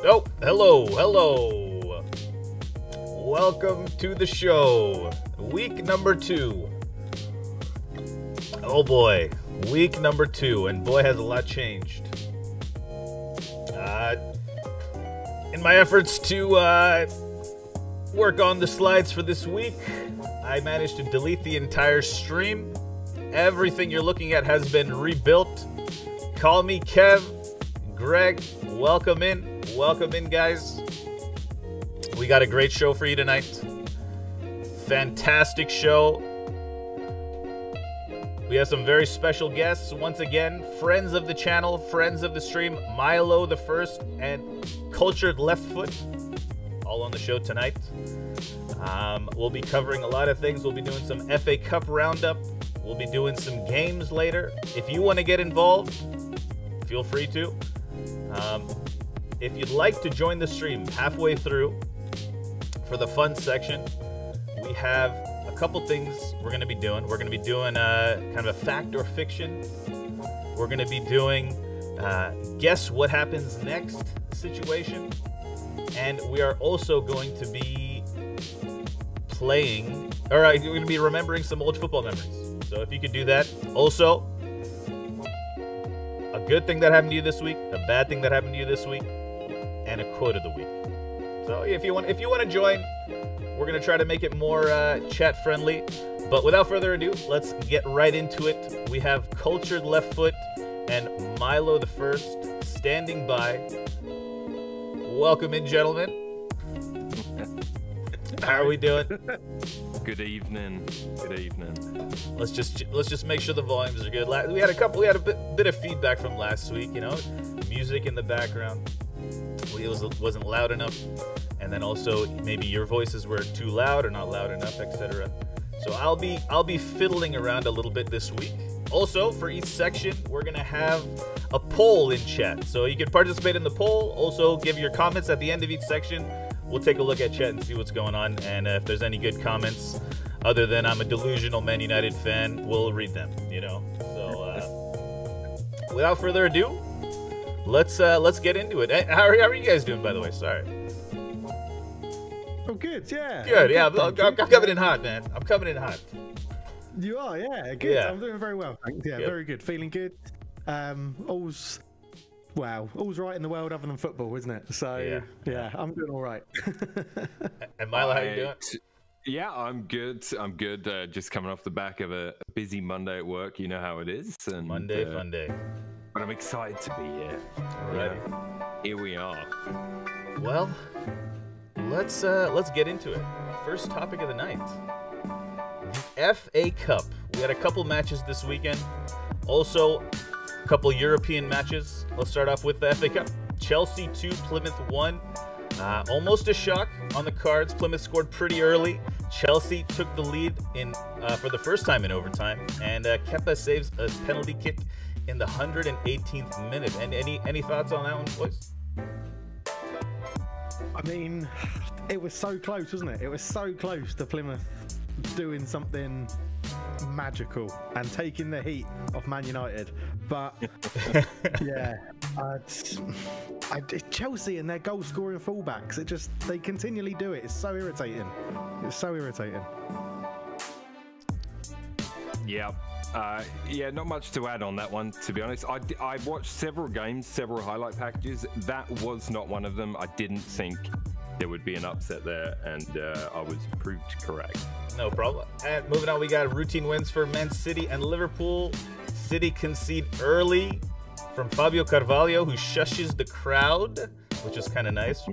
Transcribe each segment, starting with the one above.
Oh, hello. Welcome to the show. Week number 2. Oh boy, week number 2, and boy has a lot changed. In my efforts to work on the slides for this week, I managed to delete the entire stream. Everything you're looking at has been rebuilt. Call me Kev. Greg, welcome in. Welcome in, guys. We got a great show for you tonight. Fantastic show. We have some very special guests. Once again, friends of the channel, friends of the stream, Milo the First and Cultured Left Foot, all on the show tonight. We'll be covering a lot of things. We'll be doing some FA Cup roundup. We'll be doing some games later. If you want to get involved, feel free to. If you'd like to join the stream halfway through for the fun section, we have a couple things we're going to be doing. We're going to be doing kind of a fact or fiction. We're going to be doing guess what happens next situation. And we are also going to be playing, or we're going to be remembering some old football memories. So if you could do that. Also, a good thing that happened to you this week, a bad thing that happened to you this week, and a quote of the week. So if you want to join, we're going to try to make it more chat friendly. But without further ado, let's get right into it. We have Cultured Left Foot and Milo the First standing by. Welcome in, gentlemen. How are we doing? Good evening. Good evening. Let's just make sure the volumes are good. We had a bit of feedback from last week. You know, music in the background. It wasn't loud enough, and then also maybe your voices were too loud or not loud enough, etc. So I'll be fiddling around a little bit this week. Also, for each section, we're gonna have a poll in chat, so you can participate in the poll. Also, give your comments at the end of each section. We'll take a look at chat and see what's going on, and if there's any good comments, other than I'm a delusional Man United fan, we'll read them. You know. So, without further ado, let's get into it. How are you guys doing, by the way? Sorry. Oh, good. Yeah. Good. Yeah. I'm coming in hot, man. I'm coming in hot. You are. Yeah. Good. Yeah. I'm doing very well. Thanks. Yeah. Good. Very good. Feeling good. All's right in the world other than football, isn't it? So yeah, I'm doing all right. And Milo, how you doing? Yeah, I'm good. Just coming off the back of a busy Monday at work. You know how it is. And, Monday, fun day. But I'm excited to be here. All right. Here we are. Well, let's get into it. First topic of the night: the FA Cup. We had a couple matches this weekend. Also, a couple European matches. Let's start off with the FA Cup. Chelsea 2, Plymouth 1. Almost a shock on the cards. Plymouth scored pretty early. Chelsea took the lead for the first time in overtime, and Kepa saves a penalty kick in the 118th minute. And any thoughts on that one, boys? I mean, it was so close, wasn't it? It was so close to Plymouth doing something magical and taking the heat off Man United. But yeah, Chelsea and their goal-scoring fullbacks, they continually do it. It's so irritating. It's so irritating. Yeah. Not much to add on that one, to be honest. I watched several games, several highlight packages. That was not one of them. I didn't think there would be an upset there, and I was proved correct. No problem. And moving on, we got routine wins for Man City and Liverpool. City concede early from Fabio Carvalho, who shushes the crowd, which is kind of nice.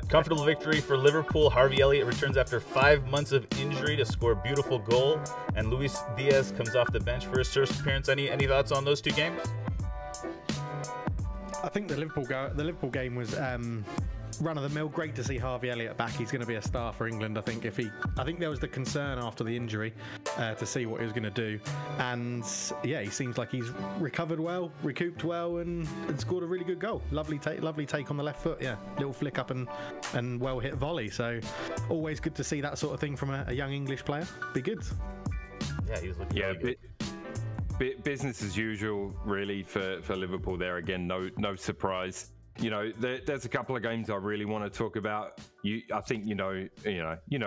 Comfortable victory for Liverpool. Harvey Elliott returns after 5 months of injury to score a beautiful goal, and Luis Diaz comes off the bench for his first appearance. Any thoughts on those two games? I think the Liverpool game was run of the mill. Great to see Harvey Elliott back. He's going to be a star for England. I think there was the concern after the injury to see what he was going to do, and yeah, he seems like he's recovered well, recouped well, and scored a really good goal. Lovely take on the left foot. Yeah, little flick up and well hit volley. So always good to see that sort of thing from a young English player. Be good. Yeah, he was looking really good. Business as usual, really, for Liverpool there. Again, no surprise. you know, there's a couple of games I really want to talk about. I think you know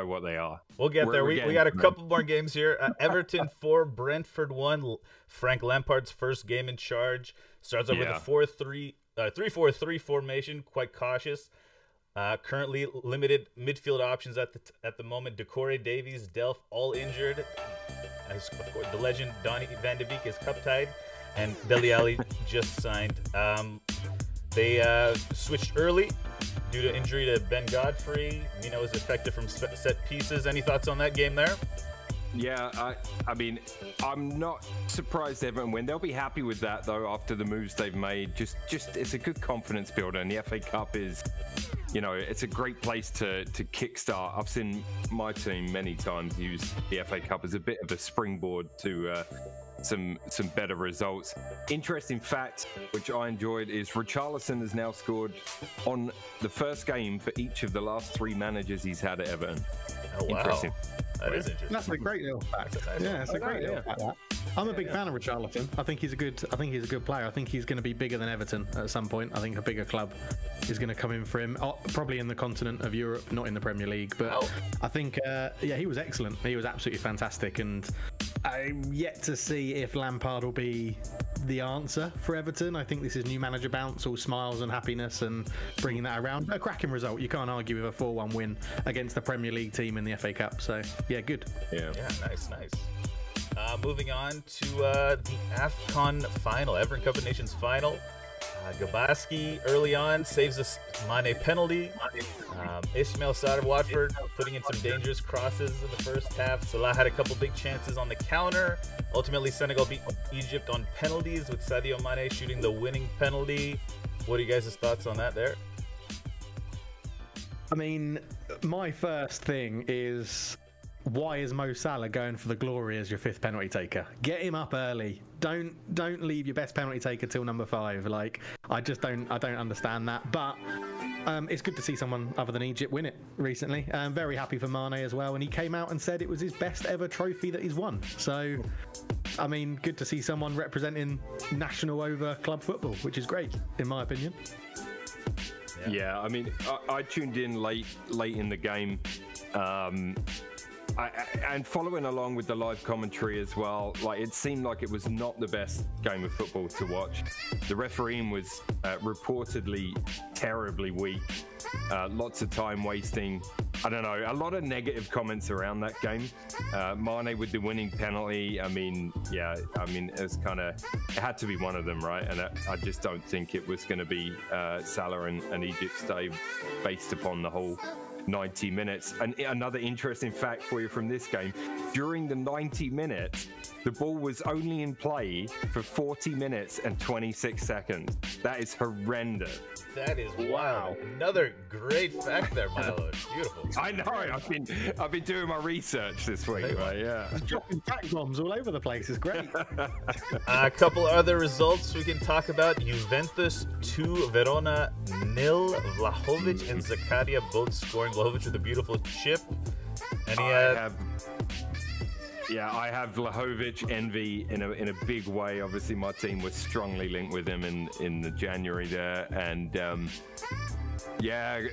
what they are. We'll get there. We got a couple more games here. Everton 4, Brentford 1. Frank Lampard's first game in charge. Starts off with a 3-4-3 formation. Quite cautious. Currently limited midfield options at the moment. Decore, Davies, Delph, all injured. Of course, the legend Donny van de Beek is cup-tied, and Dele Alli just signed. They switched early due to injury to Ben Godfrey. Mino was affected from set pieces. Any thoughts on that game there? Yeah, I mean, I'm not surprised Everton win. They'll be happy with that, though, after the moves they've made. Just it's a good confidence builder, and the FA Cup is, you know, it's a great place to kickstart. I've seen my team many times use the FA Cup as a bit of a springboard to some better results. Interesting fact, which I enjoyed, is Richarlison has now scored on the first game for each of the last 3 managers he's had at Everton. Oh, wow. Interesting. That is interesting. That's a great little fact. Yeah, it's a great little fact. I'm a big fan of Richarlison. I think he's a good player. I think he's going to be bigger than Everton at some point. I think a bigger club is going to come in for him. Probably in the continent of Europe, not in the Premier League. But I think, he was excellent. He was absolutely fantastic. And I'm yet to see if Lampard will be the answer for Everton. I think this is new manager bounce, all smiles and happiness, and bringing that around. A cracking result. You can't argue with a 4-1 win against the Premier League team in the FA Cup. So, yeah, good. Yeah, nice. Moving on to the AFCON final, Everton Cup of Nations final. Gabaski early on saves a Mane penalty. Ismail Sarr of Watford putting in some dangerous crosses in the first half. Salah had a couple big chances on the counter. Ultimately, Senegal beat Egypt on penalties, with Sadio Mane shooting the winning penalty. What are you guys' thoughts on that there? I mean, my first thing is, why is Mo Salah going for the glory as your 5th penalty taker? Get him up early. Don't leave your best penalty taker till number 5. Like, I don't understand that. But it's good to see someone other than Egypt win it recently. I'm very happy for Mane as well, and he came out and said it was his best ever trophy that he's won. So, I mean, good to see someone representing national over club football, which is great in my opinion. Yeah, I mean, I tuned in late in the game. And following along with the live commentary as well, like, it seemed like it was not the best game of football to watch. The refereeing was reportedly terribly weak, lots of time wasting. I don't know, a lot of negative comments around that game. Mane with the winning penalty. I mean, it was it had to be one of them, right? And I just don't think it was going to be Salah and Egypt's day based upon the whole 90 minutes. And another interesting fact for you from this game, during the 90 minutes, the ball was only in play for 40 minutes and 26 seconds. That is horrendous. That is wow. Another great fact there, Milo. Beautiful. I know. I've been doing my research this week, right? Yeah. Dropping fact bombs all over the place. It's great. A couple other results we can talk about. Juventus 2, Verona 0. Vlahovic and Zakaria both scoring. Vlahovic with a beautiful chip. And I have Vlahovic envy in a big way. Obviously, my team was strongly linked with him in the January there, and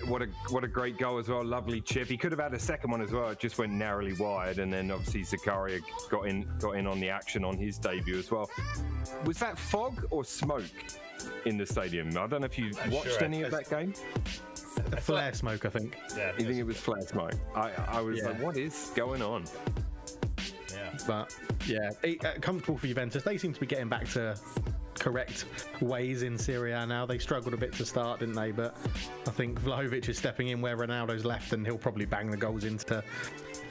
what a great goal as well. Lovely chip. He could have had a second one as well. It just went narrowly wide, and then obviously Zakaria got in on the action on his debut as well. Was that fog or smoke in the stadium? I don't know if you watched any of that game. Flare smoke, I think. Yeah, you think it was flare smoke? I was like, what is going on? But comfortable for Juventus. They seem to be getting back to correct ways in Serie A now. They struggled a bit to start, didn't they? But I think Vlahovic is stepping in where Ronaldo's left, and he'll probably bang the goals in to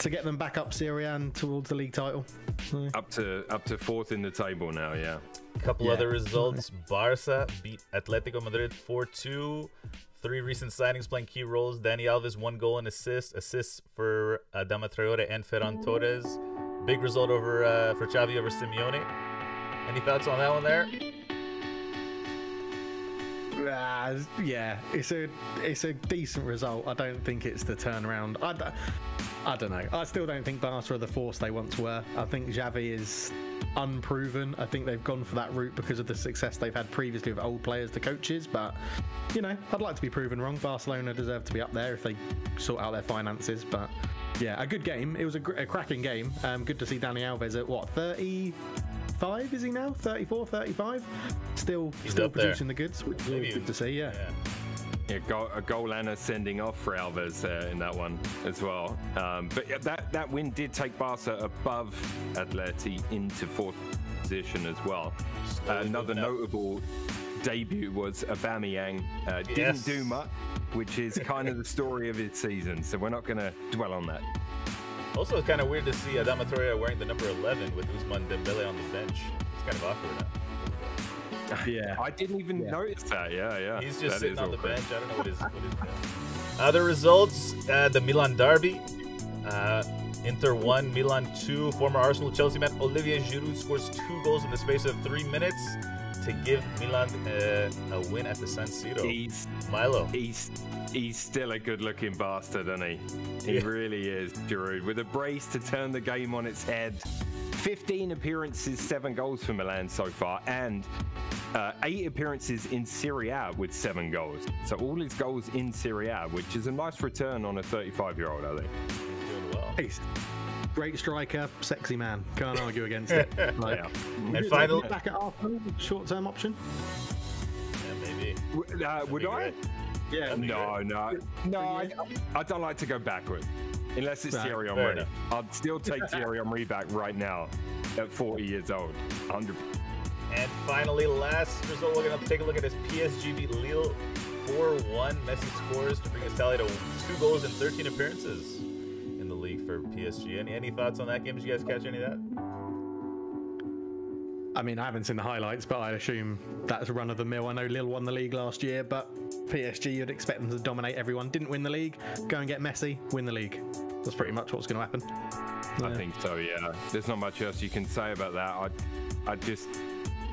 get them back up Serie A and towards the league title. Up to 4th in the table now, yeah. A couple other results. Barca beat Atletico Madrid 4-2. 3 recent signings playing key roles. Dani Alves, 1 goal and assist. Assists for Adama Traore and Ferran Torres. Big result for Xavi over Simeone. Any thoughts on that one there? It's a decent result. I don't think it's the turnaround. I don't know. I still don't think Barca are the force they once were. I think Xavi is unproven. I think they've gone for that route because of the success they've had previously with old players to coaches. But, you know, I'd like to be proven wrong. Barcelona deserve to be up there if they sort out their finances. But, yeah, a good game. It was a cracking game. Good to see Dani Alves at, what, 35 is he now? 34, 35? Still producing the goods, which is really good to see, yeah. Yeah, a goal and a sending off for Alves in that one as well. But yeah, that win did take Barca above Atleti into fourth position as well. Another notable debut was Aubameyang. Didn't do much, which is kind of the story of his season, so we're not going to dwell on that. Also, it's kind of weird to see Adama Traoré wearing the number 11 with Ousmane Dembélé on the bench. It's kind of awkward now. Yeah, I didn't even notice that. Yeah. He's just sitting on the bench. I don't know what his other results. The Milan derby. Inter 1, Milan 2. Former Arsenal Chelsea man Olivier Giroud scores 2 goals in the space of 3 minutes to give Milan a win at the San Siro. Milo. He's still a good-looking bastard, isn't he? He really is, Giroud. With a brace to turn the game on its head. 15 appearances, 7 goals for Milan so far, and 8 appearances in Serie A with 7 goals. So all his goals in Serie A, which is a nice return on a 35-year-old, I think. He's doing well. He's great striker, sexy man. Can't argue against it. Like, yeah. And finally, back at Arsenal, short-term option. Yeah, maybe. Would I? Great. Yeah. No. I don't like to go backwards. Unless it's Thierry Henry. I'd still take Thierry Henry back right now at 40 years old. 100%. And finally, last result, we're going to take a look at this. PSG beat Lille 4-1. Messi scores to bring his tally to 2 goals and 13 appearances in the league for PSG. Any thoughts on that game? Did you guys catch any of that? I mean, I haven't seen the highlights, but I assume that's run of the mill. I know Lille won the league last year, but PSG, you'd expect them to dominate everyone. Didn't win the league. Go and get Messi, win the league. That's pretty much what's going to happen. Yeah. I think so, yeah. There's not much else you can say about that.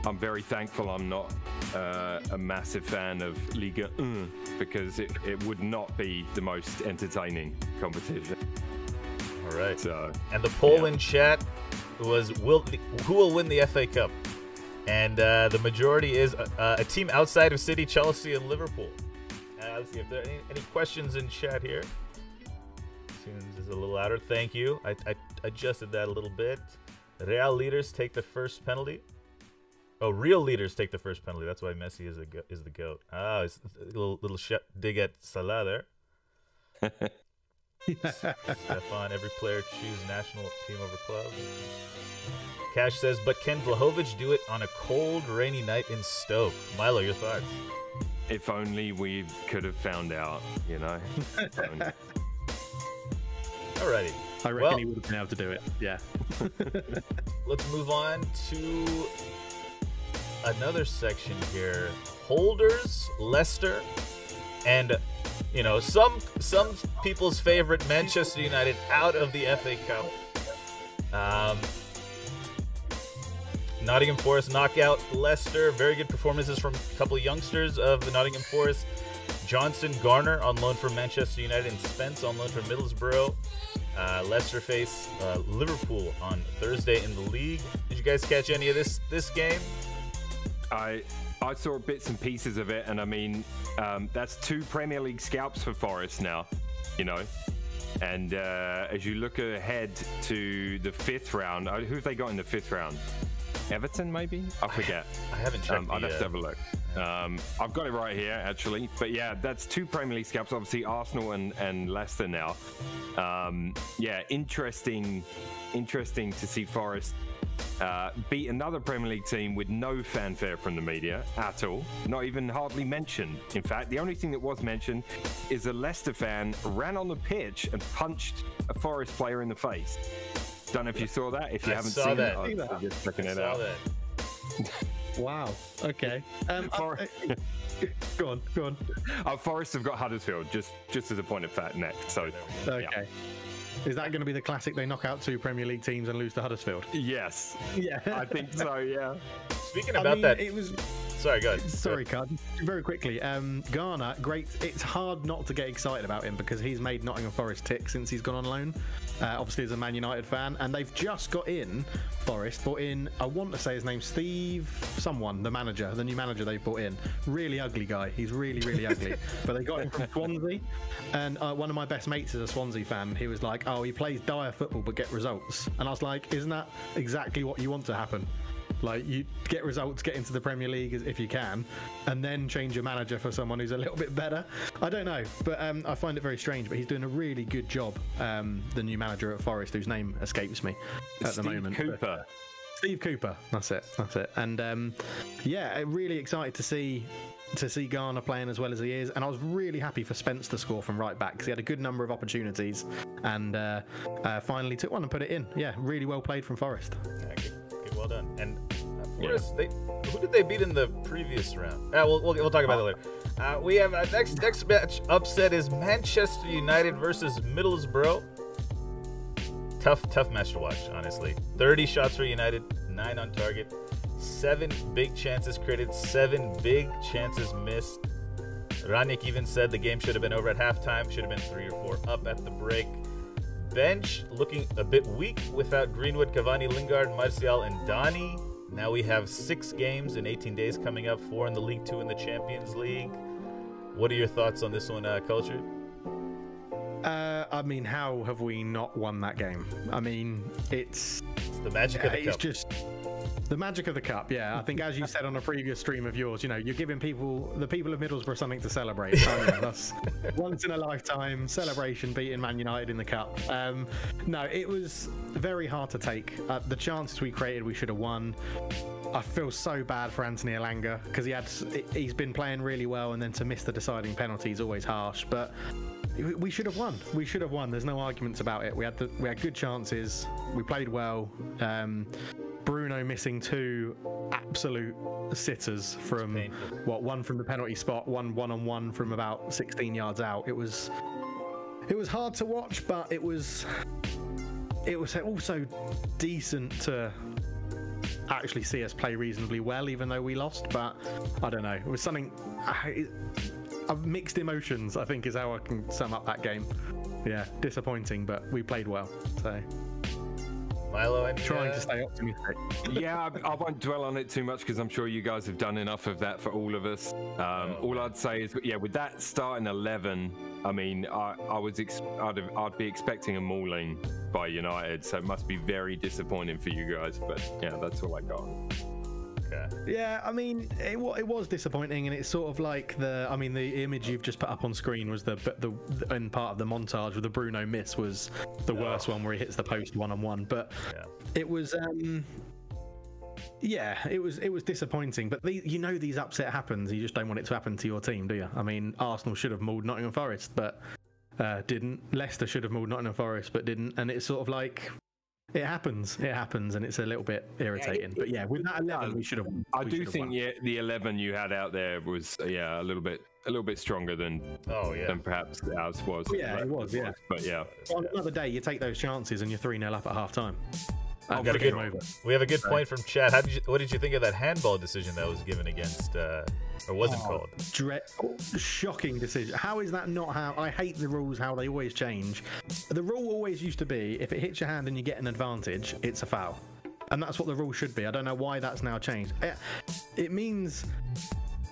I'm very thankful I'm not a massive fan of Liga 1 because it would not be the most entertaining competition. All right. So, and the poll in chat was who will win the FA Cup? And the majority is a team outside of City, Chelsea, and Liverpool. Let's see if there are any questions in chat here. Seems it's a little louder. Thank you. I adjusted that a little bit. Real leaders take the first penalty. Oh, real leaders take the first penalty. That's why Messi is the GOAT. Ah, it's a little dig at Salah there. Stefan, every player choose national team over club. Cash says, but can Vlahovic do it on a cold, rainy night in Stoke? Milo, your thoughts? If only we could have found out, you know. Alrighty. I reckon he would have been able to do it. Yeah. Let's move on to another section here. Holders, Leicester, and some people's favorite Manchester United out of the FA Cup. Nottingham Forest knockout Leicester. Very good performances from a couple of youngsters of the Nottingham Forest. Johnson, Garner on loan from Manchester United, and Spence on loan from Middlesbrough. Leicester face Liverpool on Thursday in the league. Did you guys catch any of this game? I saw bits and pieces of it, and I mean, that's 2 Premier League scalps for Forest now, And as you look ahead to the 5th round, who have they got in the 5th round? Everton, maybe? I forget. I haven't checked. I'd have to have a look. I've got it right here, actually. But yeah, that's 2 Premier League scalps. Obviously, Arsenal and Leicester now. Yeah, interesting to see Forest beat another Premier League team with no fanfare from the media at all. Not even hardly mentioned. In fact, the only thing that was mentioned is a Leicester fan ran on the pitch and punched a Forest player in the face. Don't know if you saw that. If you haven't seen it, I'm just checking it out. Wow. Okay. Go on. Forest have got Huddersfield, just as a point of fact, next. So, okay. Yeah. Is that going to be the classic? They knock out 2 Premier League teams and lose to Huddersfield. Yes. Yeah. I think so. Yeah. Speaking about that, it was Sorry, go ahead. Sorry, Card. Very quickly, Garner, great. It's hard not to get excited about him because he's made Nottingham Forest tick since he's gone on loan. Obviously, as a Man United fan, and they've just got in Forest, brought in. I want to say his name, Steve, someone, the manager, the new manager they brought in. Really ugly guy. He's really, really ugly. But they got him from Swansea, and one of my best mates is a Swansea fan. He was like, "Oh, he plays dire football but get results," and I was like, "Isn't that exactly what you want to happen?" Like, you get results, get into the Premier League if you can, and then change your manager for someone who's a little bit better. I don't know, but I find it very strange. But he's doing a really good job, the new manager at Forest, whose name escapes me at the moment. Steve Cooper. That's it. And yeah, really excited to see Garner playing as well as he is, and I was really happy for Spence to score from right back because he had a good number of opportunities and finally took one and put it in. Yeah, really well played from Forest. Yeah, good, well done. And Forest, who did they beat in the previous round? We'll talk about it later. We have next match upset is Manchester United versus Middlesbrough. Tough match to watch, honestly. 30 shots for United, 9 on target, 7 big chances created, 7 big chances missed. Ranić even said the game should have been over at halftime, should have been 3 or 4 up at the break. Bench looking a bit weak without Greenwood, Cavani, Lingard, Martial, and Donny. Now we have 6 games in 18 days coming up, 4 in the League, 2 in the Champions League. What are your thoughts on this one, Culture? I mean, how have we not won that game? I mean, it's the magic of the cup. It's just the magic of the cup. Yeah, I think as you said on a previous stream of yours, you're giving the people of Middlesbrough something to celebrate. That's once in a lifetime celebration, beating Man United in the cup. No, it was very hard to take. The chances we created, we should have won. I feel so bad for Anthony Elanga because he's been playing really well, and then to miss the deciding penalty is always harsh. But we should have won. We should have won. There's no arguments about it. We had good chances. We played well. Bruno missing 2 absolute sitters from one from the penalty spot, one one-on-one from about 16 yards out. It was hard to watch, but it was also decent to actually see us play reasonably well, even though we lost. But I don't know. It was something. I've mixed emotions, I think, is how I can sum up that game. Yeah, disappointing, but we played well. So, Milo, trying to stay optimistic. Yeah, I won't dwell on it too much because I'm sure you guys have done enough of that for all of us. All I'd say is, with that starting 11, I mean, I'd be expecting a mauling by United, so it must be very disappointing for you guys. But yeah, that's all I got. Okay. Yeah, I mean, it was disappointing, and it's sort of like the image you've just put up on screen was the end part of the montage with the Bruno miss was the worst one where he hits the post one-on-one. But it was, it was disappointing. But these upset happens. You just don't want it to happen to your team, do you? I mean, Arsenal should have mauled Nottingham Forest, but didn't. Leicester should have mauled Nottingham Forest, but didn't. And it's sort of like, it happens, and it's a little bit irritating. But yeah, with that 11, we should have won. I do think the 11 you had out there was a little bit stronger than perhaps ours was. Yeah, it was. Yeah, but yeah. On another day, you take those chances, and you're 3-0 up at half time. We have a good point from chat. What did you think of that handball decision that was given against, or wasn't called? Shocking decision. How is that not how? I hate the rules, how they always change. The rule always used to be, if it hits your hand and you get an advantage, it's a foul. And that's what the rule should be. I don't know why that's now changed. It means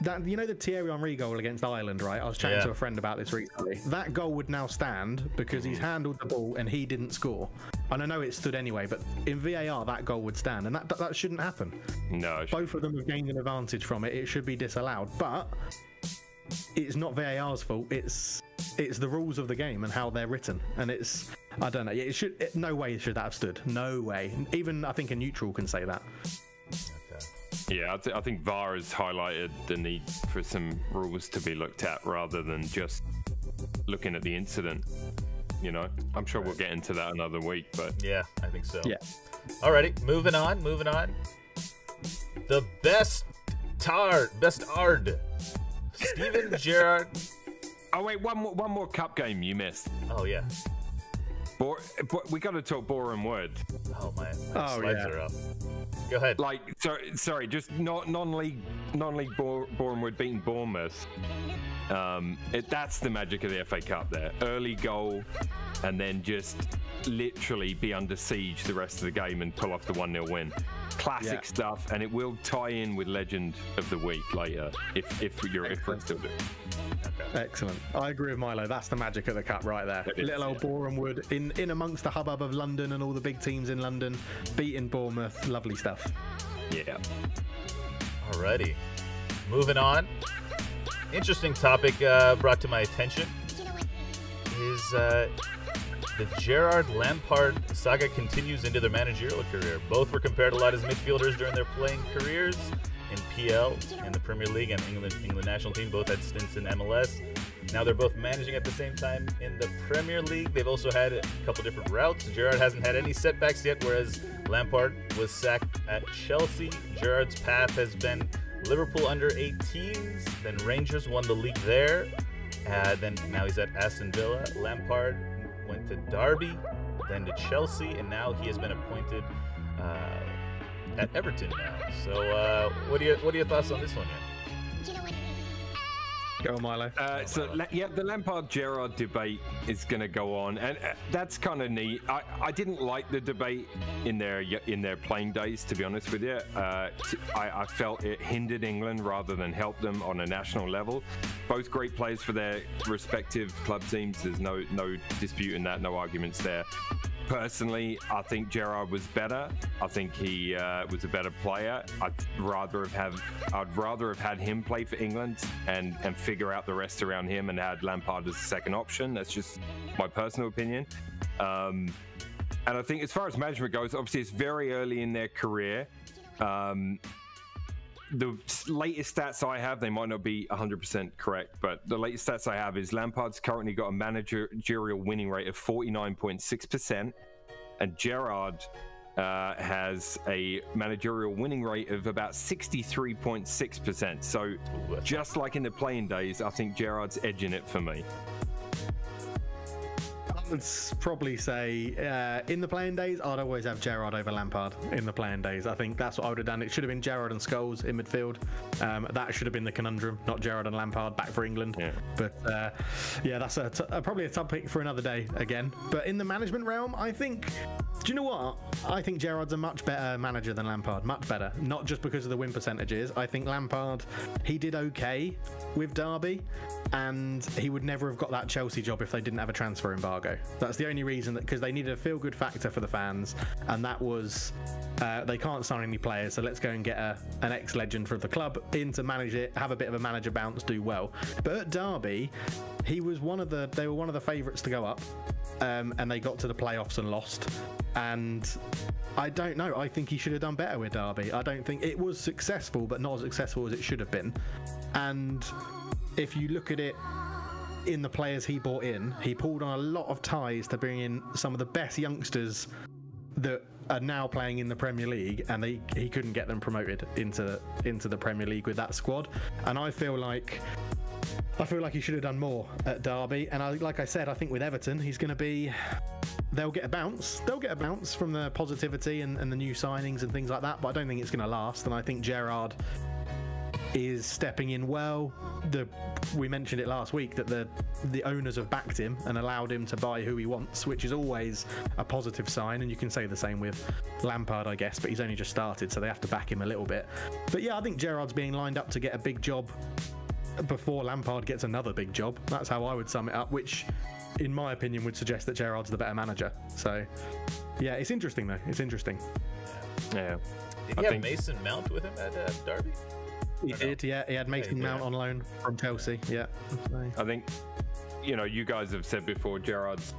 that, the Thierry Henry goal against Ireland, right? I was chatting to a friend about this recently. That goal would now stand because he's handled the ball and he didn't score. And I know it stood anyway, but in VAR, that goal would stand, and that shouldn't happen. No. Both of them have gained an advantage from it. It should be disallowed, but it's not VAR's fault. It's the rules of the game and how they're written, and I don't know. No way should that have stood. No way. Even I think a neutral can say that. Yeah, I think VAR has highlighted the need for some rules to be looked at rather than just looking at the incident. I'm sure we'll get into that another week, but yeah, I think so. Yeah. Alrighty, moving on. The best Ard, Steven Gerrard. Oh wait, one more cup game you missed. Oh yeah. But we got to talk Boreham Wood. Oh my slides are up. Go ahead. Like, sorry, just non-league Boreham Wood beating Bournemouth. That's the magic of the FA Cup there. Early goal, and then just literally be under siege the rest of the game and pull off the 1-0 win. Classic stuff, and it will tie in with Legend of the Week later if we're still doing. Excellent. I agree with Milo. That's the magic of the cup right there. Little old Boreham Wood in amongst the hubbub of London and all the big teams in London, beating Bournemouth. Lovely stuff. Yeah. Alrighty. Moving on. Interesting topic brought to my attention is the Gerrard Lampard saga continues into their managerial career. Both were compared a lot as midfielders during their playing careers in PL, in the Premier League, and England national team. Both had stints in MLS. Now they're both managing at the same time in the Premier League. They've also had a couple different routes. Gerrard hasn't had any setbacks yet, whereas Lampard was sacked at Chelsea. Gerrard's path has been Liverpool under 18s, then Rangers won the league there. Then now he's at Aston Villa. Lampard went to Derby, then to Chelsea, and now he has been appointed at Everton now. So what are your thoughts on this one yet? Go on, Milo. The Lampard-Gerrard debate is going to go on, and that's kind of neat. I didn't like the debate in their playing days, to be honest with you. I felt it hindered England rather than helped them on a national level. Both great players for their respective club teams. There's no dispute in that, no arguments there. Personally, I think Gerrard was better. I think he was a better player. I'd rather have had him play for England and figure out the rest around him and had Lampard as a second option. That's just my personal opinion. And I think as far as management goes, obviously it's very early in their career. The latest stats I have, they might not be 100% correct, but the latest stats I have is Lampard's currently got a managerial winning rate of 49.6%, and Gerrard has a managerial winning rate of about 63.6%. So just like in the playing days, I think Gerrard's edging it for me. I would probably say in the playing days, I'd always have Gerrard over Lampard in the playing days. I think that's what I would have done. It should have been Gerrard and Scholes in midfield. That should have been the conundrum, not Gerrard and Lampard back for England. Yeah. But that's probably a topic for another day again. But in the management realm, I think, do you know what? I think Gerrard's a much better manager than Lampard. Much better. Not just because of the win percentages. I think Lampard, he did okay with Derby, and he would never have got that Chelsea job if they didn't have a transfer embargo. That's the only reason, because they needed a feel-good factor for the fans, and that was they can't sign any players, so let's go and get an ex-legend from the club in to manage it, have a bit of a manager bounce, do well. But at Derby, they were one of the favourites to go up, and they got to the playoffs and lost. And I don't know. I think he should have done better with Derby. I don't think it was successful, but not as successful as it should have been. And if you look at it, in the players he brought in, he pulled on a lot of ties to bring in some of the best youngsters that are now playing in the Premier League, and he couldn't get them promoted into the Premier League with that squad. And I feel like he should have done more at Derby. And like I said, I think with Everton, he's going to be. They'll get a bounce. They'll get a bounce from the positivity and the new signings and things like that. But I don't think it's going to last. And I think Gerrard is stepping in well. We mentioned it last week that the owners have backed him and allowed him to buy who he wants, which is always a positive sign. And you can say the same with Lampard, I guess, but he's only just started, so they have to back him a little bit. But yeah, I think Gerrard's being lined up to get a big job before Lampard gets another big job. That's how I would sum it up, which in my opinion would suggest that Gerrard's the better manager. So yeah, it's interesting though. It's interesting. Yeah. Did he have Mason Mount with him at Derby? He did, yeah. He had Mason Mount on loan from Chelsea, yeah. I think, you guys have said before, Gerrard's,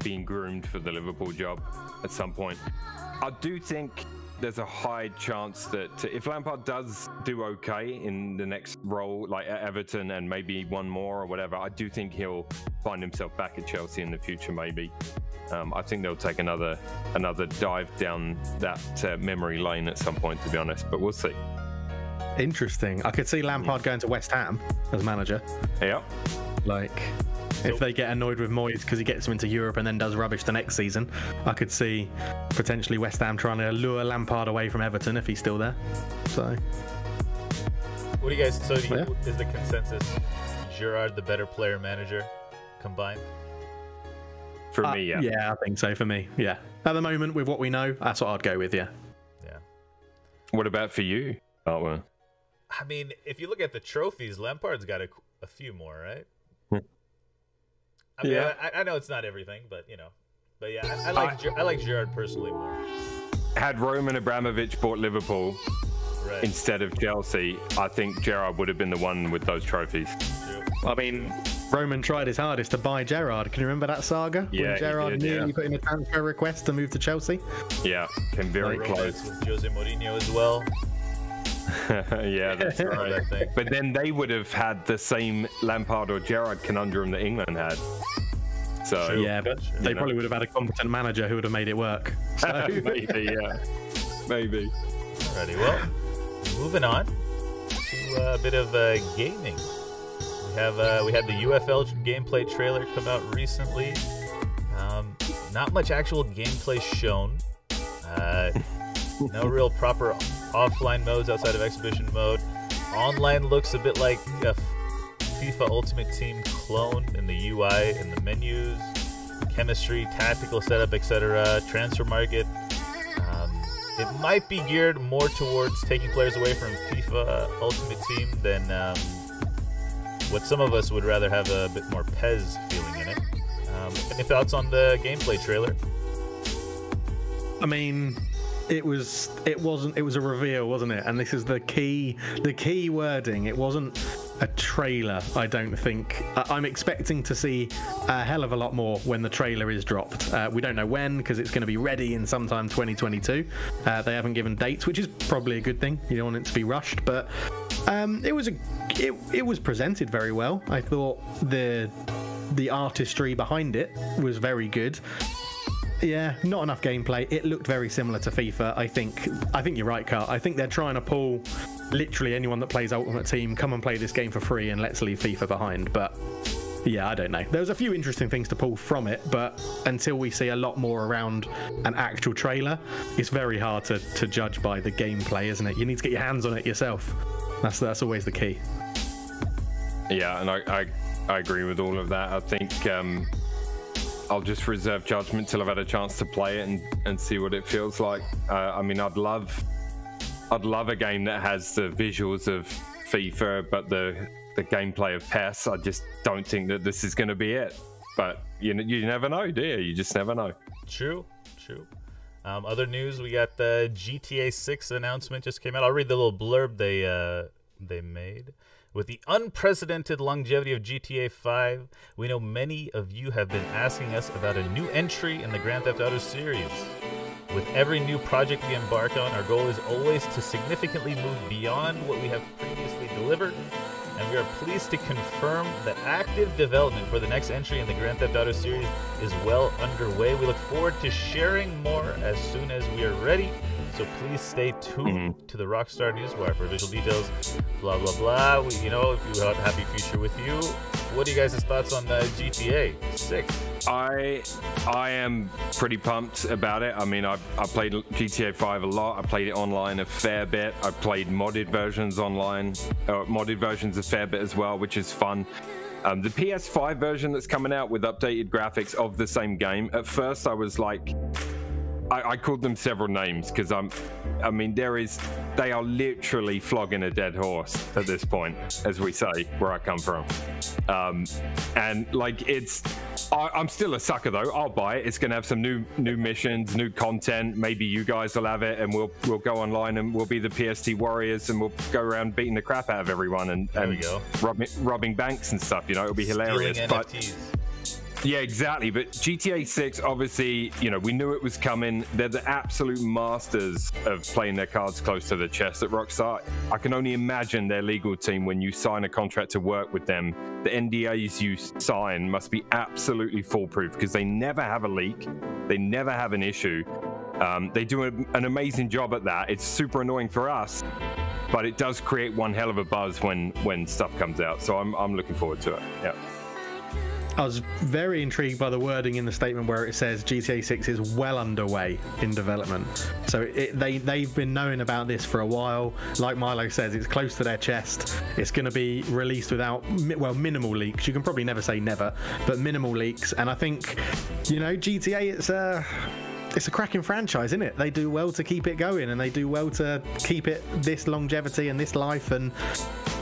being groomed for the Liverpool job at some point. I do think there's a high chance that if Lampard does do okay in the next role, like at Everton and maybe one more or whatever, I do think he'll find himself back at Chelsea in the future, maybe. I think they'll take another dive down that memory lane at some point, to be honest, but we'll see. Interesting. I could see Lampard going to West Ham as manager. Yeah. If they get annoyed with Moyes because he gets them into Europe and then does rubbish the next season, I could see potentially West Ham trying to lure Lampard away from Everton if he's still there. So, what do you guys? So, is the consensus Gerrard the better player manager combined? For me, yeah. Yeah, I think so. For me, yeah. At the moment, with what we know, that's what I'd go with. Yeah. Yeah. What about for you, Cartwheel? I mean, if you look at the trophies, Lampard's got a few more, right? I mean, Yeah. I know it's not everything, but you know, but yeah, I like Gerrard personally more. Had Roman Abramovich bought Liverpool instead of Chelsea, I think Gerrard would have been the one with those trophies. True. I mean, Roman tried his hardest to buy Gerrard. Can you remember that saga? Yeah, when Gerrard nearly put in a transfer request to move to Chelsea? Yeah, came very close. With Jose Mourinho as well. Yeah, that's right. But then they would have had the same Lampard or Gerrard conundrum that England had. So yeah, but they probably would have had a competent manager who would have made it work. So. Maybe, yeah. Maybe. Alrighty, well, moving on to a bit of gaming. We had the UFL gameplay trailer come out recently. Not much actual gameplay shown. No real proper offline modes outside of exhibition mode. Online looks a bit like a FIFA Ultimate Team clone in the UI and the menus, chemistry, tactical setup, etc. Transfer market. It might be geared more towards taking players away from FIFA Ultimate Team than what some of us would rather have a bit more PES feeling in it. Any thoughts on the gameplay trailer? I mean, it was a reveal, wasn't it? And this is the key wording. It wasn't a trailer, I don't think. I'm expecting to see a hell of a lot more when the trailer is dropped. We don't know when, because it's going to be ready in sometime 2022. They haven't given dates, which is probably a good thing. You don't want it to be rushed, but it was presented very well. I thought the artistry behind it was very good. Yeah, not enough gameplay. It looked very similar to FIFA. I think you're right, Cart. I think they're trying to pull literally anyone that plays Ultimate Team, come and play this game for free and let's leave FIFA behind. But yeah, I don't know. There's a few interesting things to pull from it, but until we see a lot more around an actual trailer, it's very hard to judge by the gameplay, isn't it? You need to get your hands on it yourself. That's always the key. Yeah, and I agree with all of that. I think I'll just reserve judgment till I've had a chance to play it and see what it feels like. I mean, I'd love a game that has the visuals of FIFA, but the gameplay of PES. I just don't think that this is going to be it. But you never know, do you? You just never know. True. Other news, we got the GTA 6 announcement just came out. I'll read the little blurb they made. With the unprecedented longevity of GTA 5, we know many of you have been asking us about a new entry in the Grand Theft Auto series. With every new project we embark on, our goal is always to significantly move beyond what we have previously delivered, and we are pleased to confirm that active development for the next entry in the Grand Theft Auto series is well underway. We look forward to sharing more as soon as we are ready. So please stay tuned to the Rockstar Newswire for visual details. Blah blah blah. If you have a happy future with you. What are you guys' thoughts on the GTA 6? I am pretty pumped about it. I mean, I played GTA 5 a lot. I played it online a fair bit. I played modded versions online, modded versions a fair bit as well, which is fun. The PS5 version that's coming out with updated graphics of the same game. At first, I was like, I called them several names because I mean, they are literally flogging a dead horse at this point, as we say, where I come from. And like, I'm still a sucker though. I'll buy it. It's going to have some new missions, new content. Maybe you guys will have it, and we'll go online and we'll be the PST warriors, and we'll go around beating the crap out of everyone and robbing banks and stuff. You know, it'll be hilarious. But yeah, exactly. But GTA 6, obviously, we knew it was coming. They're the absolute masters of playing their cards close to the chest at Rockstar. I can only imagine their legal team, when you sign a contract to work with them, the NDAs you sign must be absolutely foolproof, because they never have a leak. They never have an issue. They do an amazing job at that. It's super annoying for us, but it does create one hell of a buzz when stuff comes out. So I'm looking forward to it. Yeah. I was very intrigued by the wording in the statement where it says GTA 6 is well underway in development. So they've been knowing about this for a while. Like Milo says, it's close to their chest. It's going to be released without, well, minimal leaks. You can probably never say never, but minimal leaks. And I think, you know, GTA, it's a cracking franchise, isn't it? They do well to keep it going, and they do well to keep it this longevity and this life. And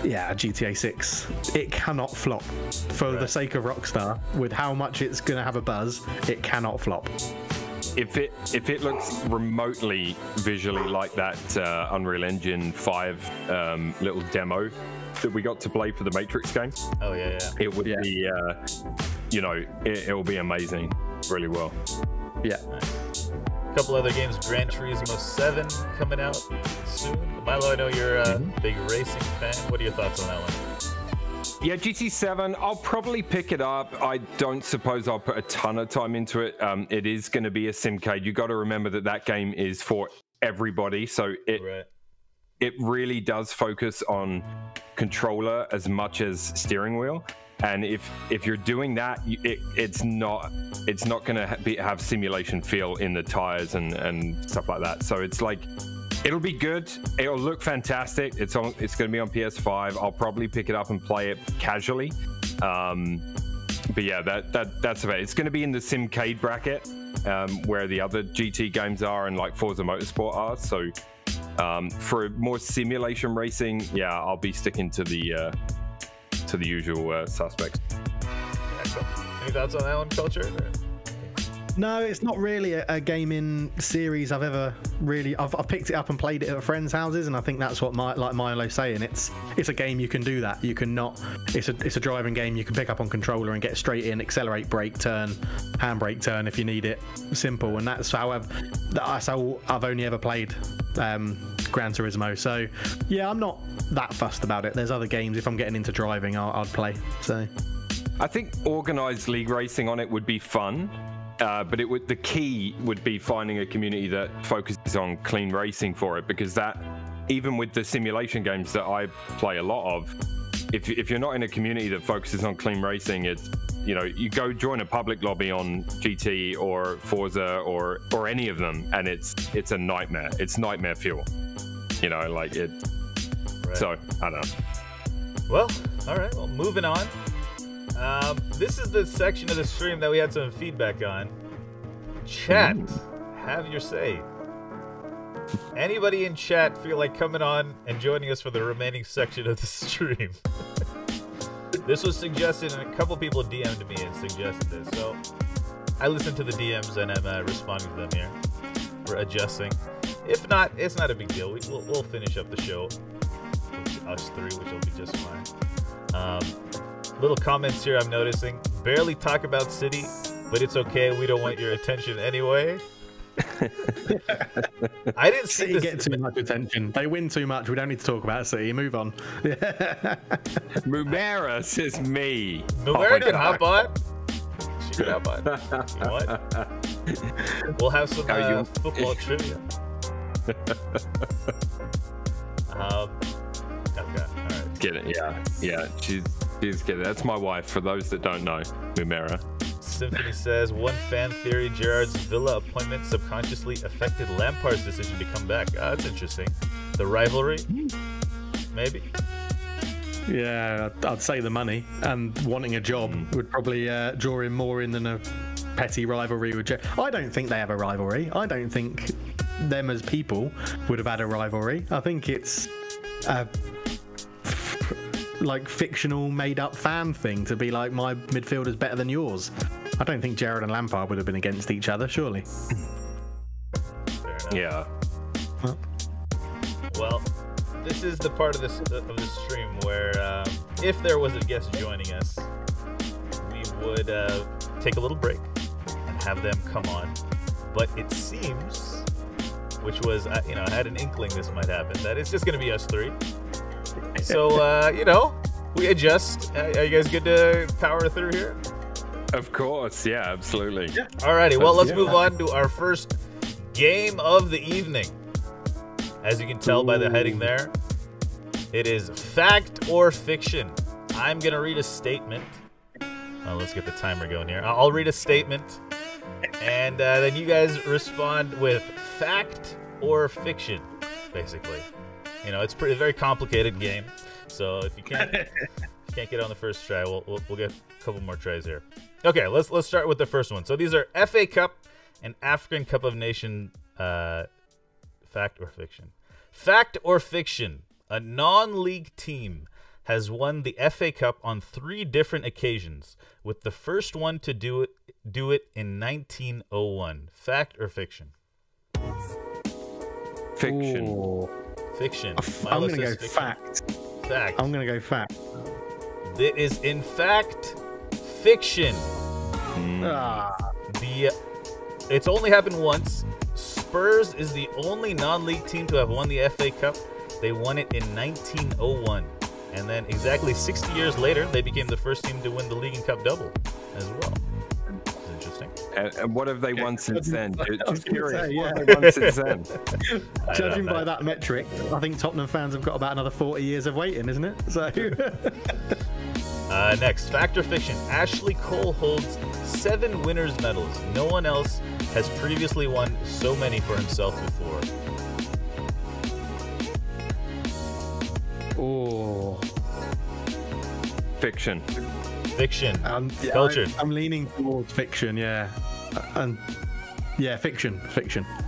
yeah, GTA 6, it cannot flop. For the sake of Rockstar, with how much it's going to have a buzz, it cannot flop. If it looks remotely visually like that Unreal Engine 5 little demo that we got to play for the Matrix game, oh yeah, it would be, you know, it will be amazing, really well. Yeah. Nice. A couple other games, Gran Turismo 7 coming out soon. Milo, I know you're a big racing fan. What are your thoughts on that one? Yeah, GT7, I'll probably pick it up. I don't suppose I'll put a ton of time into it. It is going to be a simcade. You got to remember that that game is for everybody, so it really does focus on controller as much as steering wheel. And if you're doing that, it's not going to have simulation feel in the tires and stuff like that. So it's like, it'll be good. It'll look fantastic. It's going to be on PS5. I'll probably pick it up and play it casually. But yeah, that's about it. It's going to be in the simcade bracket, where the other GT games are and like Forza Motorsport are. So for more simulation racing, yeah, I'll be sticking to the usual suspects. Any thoughts on that one, Culture? No, it's not really a gaming series I've ever really. I've picked it up and played it at friends' houses, and I think that's what like Milo's saying. It's a game you can do that. You can not. It's a driving game you can pick up on controller and get straight in, accelerate, brake, turn, handbrake, turn if you need it. Simple, and that's how I've only ever played Gran Turismo. So yeah, I'm not that fussed about it. There's other games if I'm getting into driving I'd play. So I think organized league racing on it would be fun. But the key would be finding a community that focuses on clean racing for it, because that, even with the simulation games that I play a lot of, if you're not in a community that focuses on clean racing, it's, you know, you go join a public lobby on GT or Forza or any of them, and it's a nightmare. It's nightmare fuel, you know, like it. Right. So I don't know. Well, all right. Well, moving on. This is the section of the stream that we had some feedback on. Chat, have your say. Anybody in chat feel like coming on and joining us for the remaining section of the stream? This was suggested, and a couple people DM'd me and suggested this, so I listened to the DMs and I'm responding to them here. We're adjusting. If not, it's not a big deal. We'll finish up the show, us three, which will be just fine. Little comments here I'm noticing. Barely talk about City, but it's okay. We don't want your attention anyway. I didn't see City get too much attention. They win too much. We don't need to talk about City. Move on. Mumera says me. Mumera can hop on. She can hop on. You know what? We'll have some football trivia. Okay. All right. Get it? Yeah. She's kidding. That's my wife, for those that don't know, Mumera. Symphony says, one fan theory, Gerrard's Villa appointment subconsciously affected Lampard's decision to come back. That's interesting. The rivalry? Maybe? Yeah, I'd say the money and wanting a job would probably draw him more in than a petty rivalry with Gerrard. I don't think they have a rivalry. I don't think them as people would have had a rivalry. I think it's like fictional made-up fan thing to be like, my midfielder's better than yours. I don't think Gerrard and Lampard would have been against each other, surely. Yeah. Well, this is the part of the stream where if there was a guest joining us, we would take a little break and have them come on. But it seems, which was, I had an inkling this might happen, that it's just going to be us three. So, we adjust. Are you guys good to power through here? Of course, yeah, absolutely. Yeah. Alrighty, well, let's move on to our first game of the evening. As you can tell by the heading there, it is fact or fiction. I'm going to read a statement, Well, let's get the timer going here. I'll read a statement, and then you guys respond with fact or fiction, basically. You know, it's a very complicated game, so if you can't get on the first try, we'll get a couple more tries here. Okay, let's start with the first one. So these are FA Cup and African Cup of Nations. Fact or fiction? Fact or fiction? A non-league team has won the FA Cup on 3 different occasions, with the first one to do it in 1901. Fact or fiction? Fiction. Ooh. Fiction. I'm Milo going to says go fiction. fact. Fact. I'm going to go fact. It is in fact fiction. Ah. It's only happened once. Spurs is the only non-league team to have won the FA Cup. They won it in 1901. And then exactly 60 years later, they became the first team to win the league and cup double as well. It's interesting. And what have they won since then? Just curious. Yeah. What have they won since then? Judging by that metric, I think Tottenham fans have got about another 40 years of waiting, isn't it? So. Next, fact or fiction? Ashley Cole holds 7 winners' medals. No one else has previously won so many for himself before. Oh. Fiction. Fiction. Yeah, Cultured. I'm leaning towards fiction, yeah. Yeah, fiction.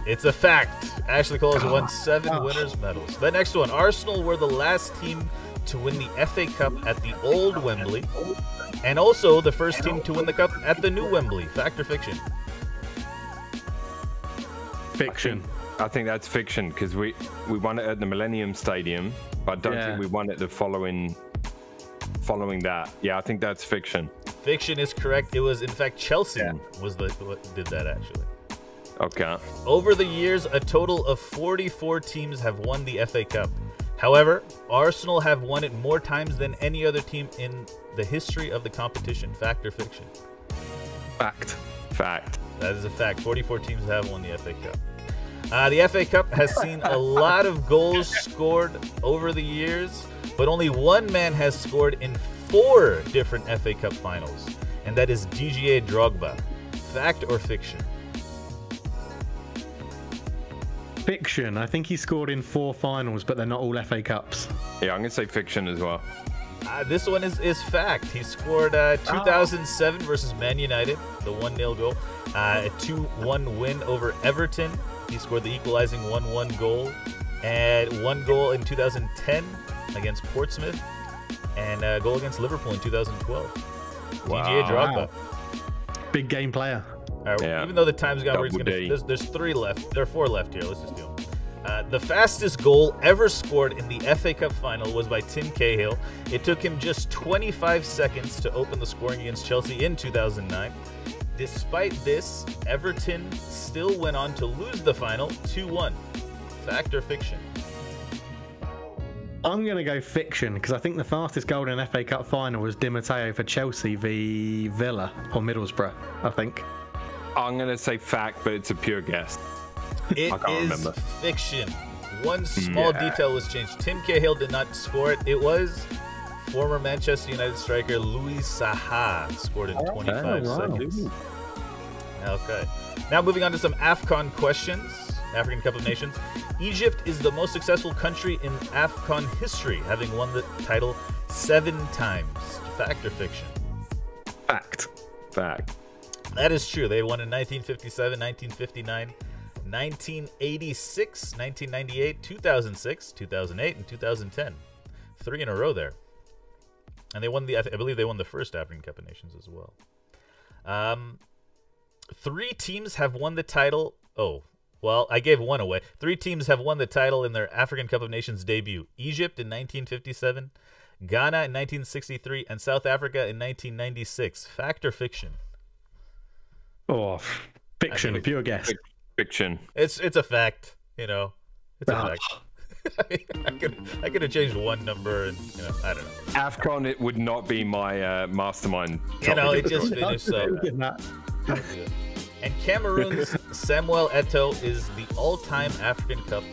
It's a fact. Ashley Cole has won 7 winners' medals. The next one. Arsenal were the last team to win the FA Cup at the old Wembley, and also the first team to win the cup at the new Wembley. Fact or fiction? Fiction. I think that's fiction because we won it at the Millennium Stadium, but I don't think we won it the following that. Yeah, I think that's fiction. Fiction is correct. It was in fact Chelsea was what did that actually. Okay. Over the years, a total of 44 teams have won the FA Cup. However, Arsenal have won it more times than any other team in the history of the competition. Fact or fiction? Fact. That is a fact. 44 teams have won the FA Cup. The FA Cup has seen a lot of goals scored over the years, but only one man has scored in 4 different FA Cup finals, and that is Didier Drogba. Fact or fiction? Fiction. I think he scored in 4 finals, but they're not all FA Cups. Yeah, I'm going to say fiction as well. This one is fact. He scored 2007 versus Man United, the 1-0 goal. A 2-1 win over Everton. He scored the equalizing 1-1 goal. And 1 goal in 2010 against Portsmouth. And a goal against Liverpool in 2012. Wow. Didier Drogba. Big game player. Even though the time's gone, there's 3 left. There are 4 left here. Let's just do them. The fastest goal ever scored in the FA Cup final was by Tim Cahill. It took him just 25 seconds to open the scoring against Chelsea in 2009. Despite this, Everton still went on to lose the final 2-1. Fact or fiction? I'm going to go fiction because I think the fastest goal in an FA Cup final was Di Matteo for Chelsea v Villa or Middlesbrough, I think. I'm going to say fact, but it's a pure guess. It is fiction. One small detail was changed. Tim Cahill did not score it. It was former Manchester United striker Louis Saha scored in 25 seconds. Okay. Now moving on to some AFCON questions. African Cup of Nations. Egypt is the most successful country in AFCON history, having won the title 7 times. Fact or fiction? Fact. That is true. They won in 1957, 1959, 1986, 1998, 2006, 2008, and 2010. 3 in a row there. And they won I believe they won the first African Cup of Nations as well. 3 teams have won the title. Oh, well, I gave 1 away. 3 teams have won the title in their African Cup of Nations debut. Egypt in 1957, Ghana in 1963, and South Africa in 1996. Fact or fiction? Oh, fiction. Pure guess. Fiction. It's a fact, you know. It's a fact. I mean, I could have changed 1 number, and I don't know. AFCON, it would not be my mastermind. It just finished. So. And Cameroon's Samuel Eto'o is the all-time African Cup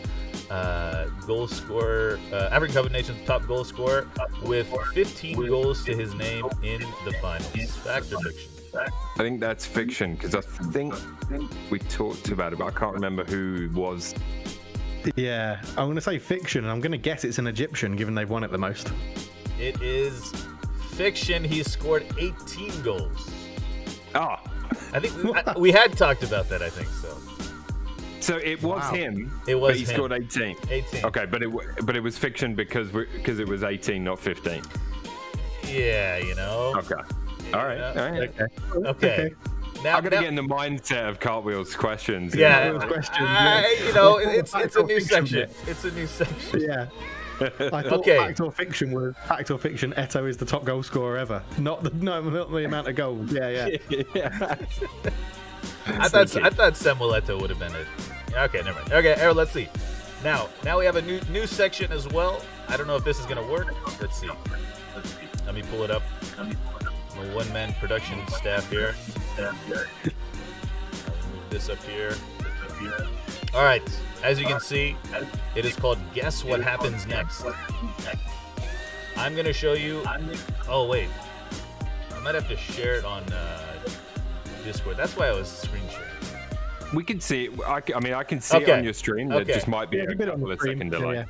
goal scorer, African Cup of Nations top goal scorer with 15 goals to his name in the finals. Fact or fiction? I think that's fiction because I think we talked about it, but I can't remember who was. Yeah, I'm going to say fiction, and I'm going to guess it's an Egyptian, given they've won it the most. It is fiction. He scored 18 goals. Oh. I think we had talked about that, I think so. So it was him. It was but he him. scored 18. 18. Okay, but it was fiction because it was 18, not 15. Yeah, you know. Okay. Yeah. All right. Okay. Now I'm gonna get in the mindset of Cartwheel's questions. Yeah. Cartwheel's questions, You know, it's a new fiction section. bit. It's a new section. Yeah. I thought fact or fiction was fact or fiction. Eto is the top goal scorer ever. Not the amount of goals. Yeah. I thought Samuel Eto'o would have been it. Okay, never mind. Okay, Aaron, let's see. Now we have a new section as well. I don't know if this is gonna work. Let's see. Let me pull it up. My one-man production staff here. I'll move this up here. All right. As you can see, it is called Guess What Happens Next. I'm gonna show you. Oh wait, I might have to share it on Discord. That's why I was screen sharing. We can see it. I mean, I can see it on your stream. It just might be a couple of second delay. Yeah.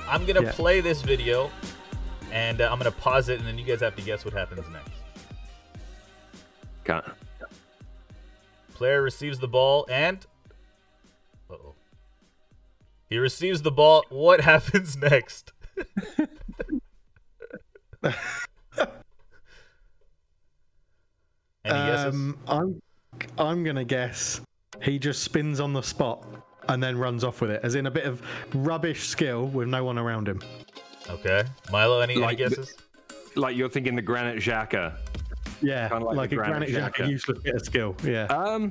I'm gonna play this video, and I'm gonna pause it, and then you guys have to guess what happens next. Can't. Player receives the ball, and he receives the ball. What happens next? Any guesses? I'm gonna guess he just spins on the spot and then runs off with it, as in a bit of rubbish skill with no one around him. Okay, Milo. Any guesses? Like you're thinking the Granite Xhaka. Yeah, Kinda like a Granite Xhaka, useless bit of skill. Yeah.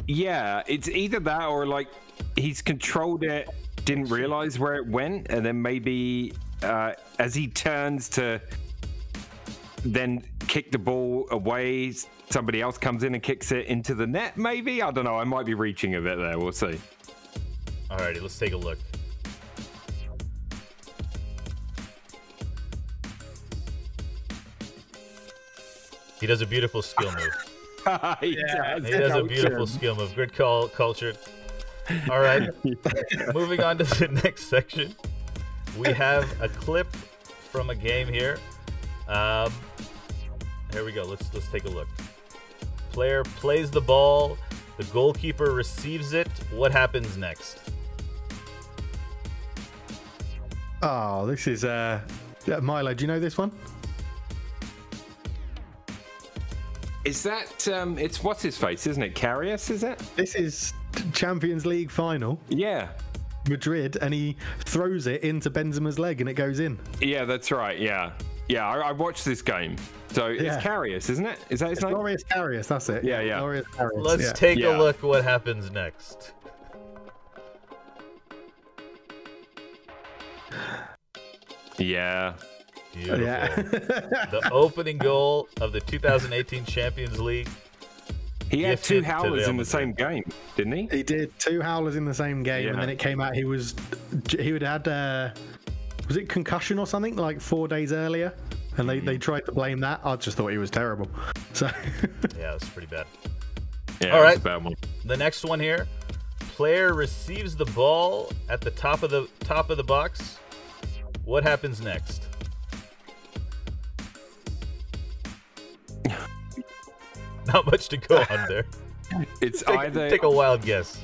Yeah, it's either that or like he's controlled it, didn't realize where it went, and then maybe as he turns to then kick the ball away, somebody else comes in and kicks it into the net. Maybe, I don't know. I might be reaching a bit there. We'll see. Alrighty, let's take a look. He does a beautiful skill move. He does a beautiful skill move. Good call, Cultured. All right. Moving on to the next section. We have a clip from a game here. Here we go. Let's take a look. Player plays the ball. The goalkeeper receives it. What happens next? Oh, this is Milo. Do you know this one? Is that it's what's his face, isn't it? Karius, is it? This is Champions League final. Yeah. Madrid, and he throws it into Benzema's leg and it goes in. Yeah, that's right. Yeah. I watched this game. So it's Karius, isn't it? Is that his name? Glorious Karius, that's it. Yeah. Glorious Karius. Let's take a look what happens next. Yeah. Beautiful. The opening goal of the 2018 Champions League. He had two howlers in the same game, didn't he? He did, 2 howlers in the same game, and then it came out he would had was it concussion or something like 4 days earlier, and they tried to blame that. I just thought he was terrible. So yeah, it was pretty bad. Yeah, all right, a bad one. The next one here. Player receives the ball at the top of the box. What happens next? Not much to go on there. It's either take a wild guess.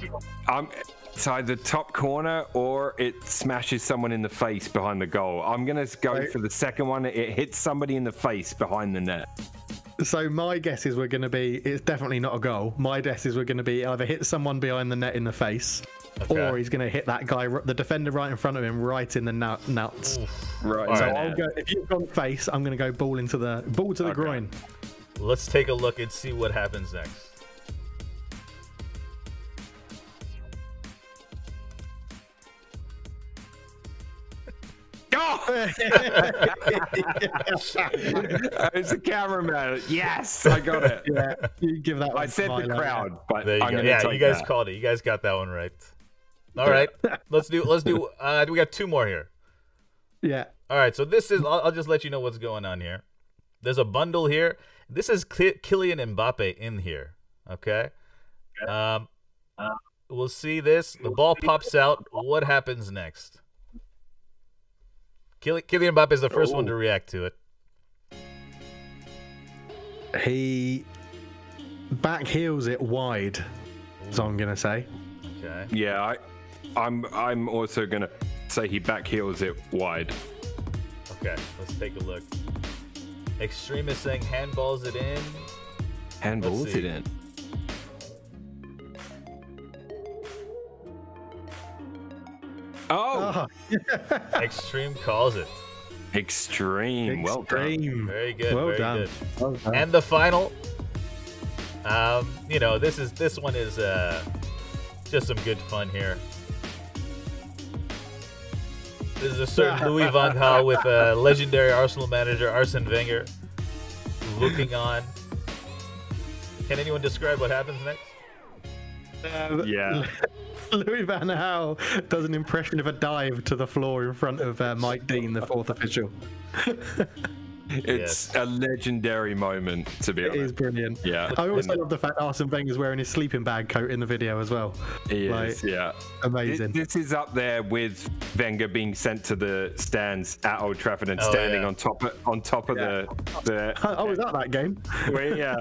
It's either top corner or it smashes someone in the face behind the goal. I'm gonna go for the second one. It hits somebody in the face behind the net. So my guesses were going to be, it's definitely not a goal. My guesses were going to be either hit someone behind the net in the face, or he's going to hit that guy, the defender right in front of him, right in the nuts. Right. So I'll go. If you've gone face, I'm going to go ball to the groin. Let's take a look and see what happens next. Oh! It's a cameraman. Yes, I got it. Yeah, you give that. I said the crowd, but there you I'm go. gonna Yeah, take you guys that. called it. You guys got that one right. All right, let's do. We got two more here. Yeah. All right, so this is. I'll just let you know what's going on here. There's a bundle here. This is Kylian Mbappe in here. Okay. We'll see this. The ball pops out. What happens next? Kylian Mbappe is the first one to react to it. He back heels it wide. That's all I'm gonna say. Okay. Yeah, I'm also gonna say he back heels it wide. Okay, let's take a look. Extreme is saying handballs it in. Handballs it in. Oh! Extreme calls it. Extreme. Well done. Very good. Well very done. good. Well done. And the final. This one is just some good fun here. This is a certain Louis van Gaal with legendary Arsenal manager Arsene Wenger looking on. Can anyone describe what happens next? Yeah. Louis van Gaal does an impression of a dive to the floor in front of Mike Dean, the fourth official. It's a legendary moment, to be honest. It is brilliant. Yeah. I also love the fact Arsene Wenger's wearing his sleeping bag coat in the video as well. He is, yeah. Amazing. This is up there with Wenger being sent to the stands at Old Trafford and standing on top of the. I was at that game. Yeah.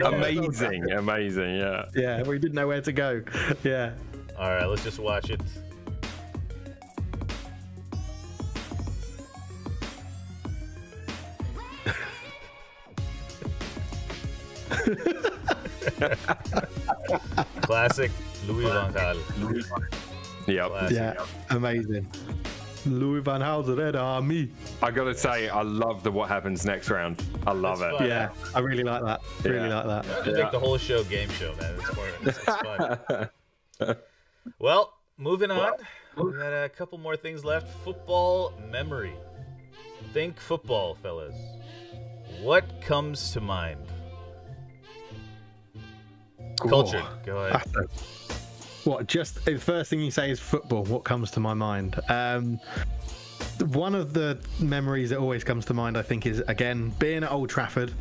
Amazing, yeah. Yeah, we didn't know where to go. Yeah. All right, let's just watch it. Classic Louis van Gaal. Yep. Yeah, amazing. Louis van Gaal's Red Army. I gotta say, I love the what happens next round. I love That's it. fun. Yeah, I really like that. Really like that. Just make the whole show game show, man. It's fun. Well, moving on. We got a couple more things left. Football memory. Think football, fellas. What comes to mind? Cultured. Go ahead. What? Just the first thing you say is football. What comes to my mind? One of the memories that always comes to mind, I think, is again being at Old Trafford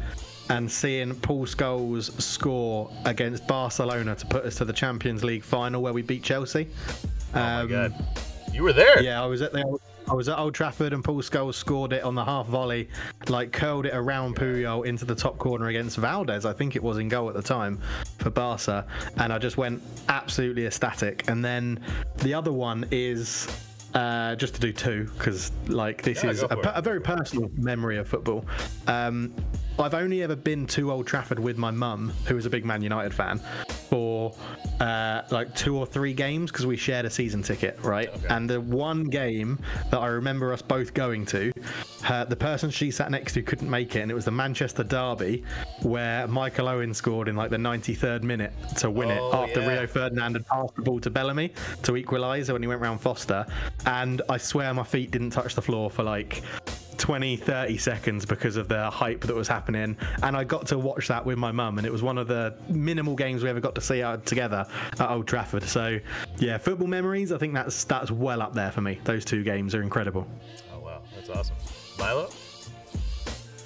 and seeing Paul Scholes score against Barcelona to put us to the Champions League final where we beat Chelsea. Oh my God. You were there? Yeah, I was at Old Trafford and Paul Scholes scored it on the half volley, like curled it around Puyol into the top corner against Valdez, I think it was, in goal at the time for Barca, and I just went absolutely ecstatic. And then the other one is just to do two, because like this is a very personal memory of football. I've only ever been to Old Trafford with my mum, who is a big Man United fan, for like 2 or 3 games, because we shared a season ticket, right? Okay. And the one game that I remember us both going to, the person she sat next to couldn't make it, and it was the Manchester derby, where Michael Owen scored in like the 93rd minute to win it after Rio Ferdinand had passed the ball to Bellamy to equalise when he went round Foster. And I swear my feet didn't touch the floor for like 20-30 seconds because of the hype that was happening, and I got to watch that with my mum, and it was one of the minimal games we ever got to see together at Old Trafford. So yeah, football memories, I think that's well up there for me. Those 2 games are incredible. Oh wow, that's awesome. Milo?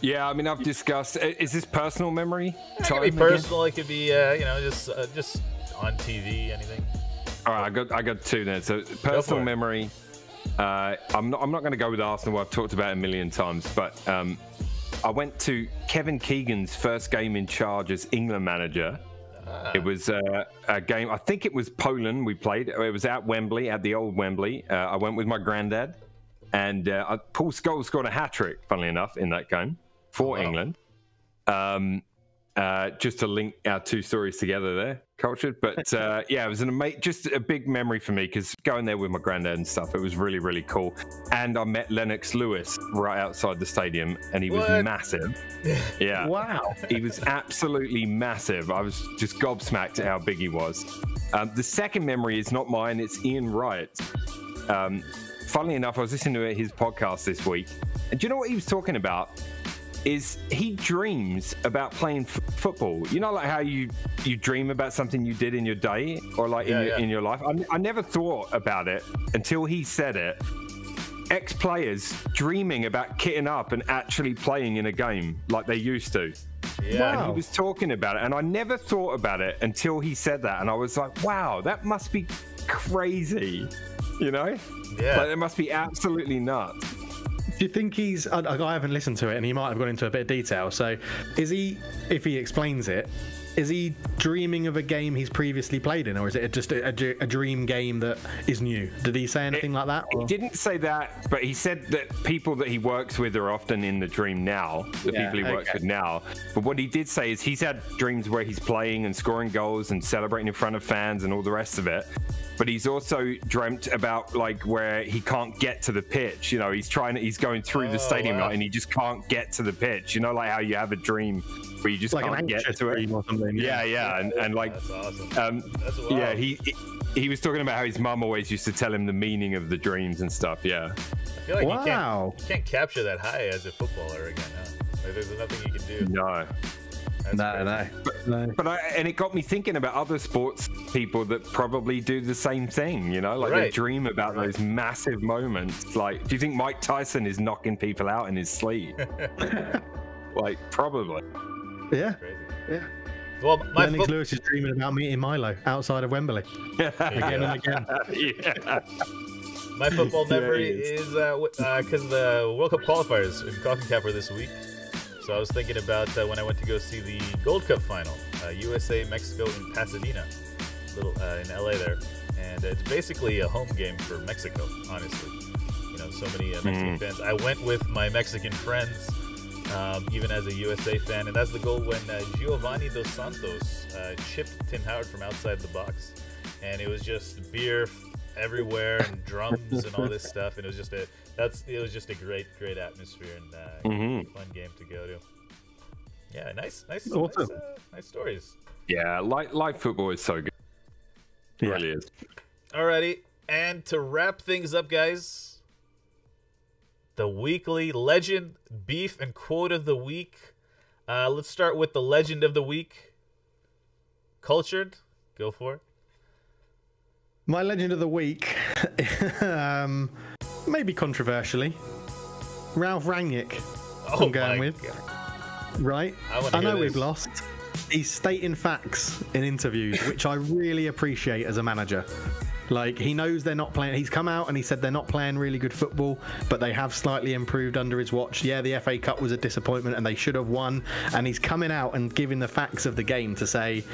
Yeah, I mean, I've discussed, is this personal memory? It could be personal, it could be just on TV, anything. All right, I got 2 then. So personal memory, I'm not going to go with Arsenal. I've talked about it a million times, but I went to Kevin Keegan's first game in charge as England manager. It was a game, I think it was Poland we played. It was at Wembley, at the old Wembley. I went with my granddad, and Paul Scholes scored a hat-trick, funnily enough, in that game for England. Just to link our 2 stories together there, Cultured. But yeah, it was just a big memory for me, because going there with my granddad and stuff, it was really, really cool. And I met Lennox Lewis right outside the stadium, and he was massive. Yeah. Wow. He was absolutely massive. I was just gobsmacked at how big he was. The second memory is not mine, it's Ian Wright's. Funnily enough, I was listening to his podcast this week, and do you know what he was talking about? is he dreams about playing football. You know, like how you dream about something you did in your day or like in your life. I never thought about it until he said it. Ex-players dreaming about kitting up and actually playing in a game like they used to. Yeah, and he was talking about it, and I never thought about it until he said that, and I was like, wow, that must be crazy, you know? Yeah. Like, it must be absolutely nuts. Do you think he's... I haven't listened to it, and he might have gone into a bit of detail. So is he, if he explains it, is he dreaming of a game he's previously played in, or is it just a dream game that is new? Did he say anything like that? Or? He didn't say that, but he said that people that he works with are often in the dream now, the people he works with now. But what he did say is he's had dreams where he's playing and scoring goals and celebrating in front of fans and all the rest of it. But he's also dreamt about like where he can't get to the pitch. You know, he's going through the stadium and he just can't get to the pitch. You know, like how you have a dream where you just like can't get to it. Or something. Yeah. And like, that's awesome. That's wild. Yeah, he was talking about how his mum always used to tell him the meaning of the dreams and stuff. Yeah. I feel like you can't capture that high as a footballer again. Huh? Like, there's nothing you can do. No. No. But and it got me thinking about other sports people that probably do the same thing, you know, like they dream about those massive moments. Like, do you think Mike Tyson is knocking people out in his sleep? Like, probably. Yeah. Yeah. Well, Lennox Lewis is dreaming about meeting Milo outside of Wembley again and again. Yeah. My football memory is because the World Cup qualifiers in CONCACAF were this week. So I was thinking about when I went to go see the Gold Cup final, USA-Mexico in Pasadena, in LA there. And it's basically a home game for Mexico, honestly. You know, so many Mexican fans. I went with my Mexican friends, even as a USA fan. And that's the goal when Giovanni Dos Santos chipped Tim Howard from outside the box. And it was just beer everywhere and drums and all this stuff. And it was just a great atmosphere and fun game to go to. Yeah, nice stories. Yeah, live football is so good. It really is. Alrighty, and to wrap things up, guys, the weekly legend, beef, and quote of the week. Let's start with the legend of the week. Cultured, go for it. My legend of the week, maybe controversially, Ralph Rangnick. I'm going with. God. Right? I know we've lost. He's stating facts in interviews, which I really appreciate as a manager. Like, he knows they're not playing. He's come out and he said they're not playing really good football, but they have slightly improved under his watch. Yeah, the FA Cup was a disappointment and they should have won. And he's coming out and giving the facts of the game to say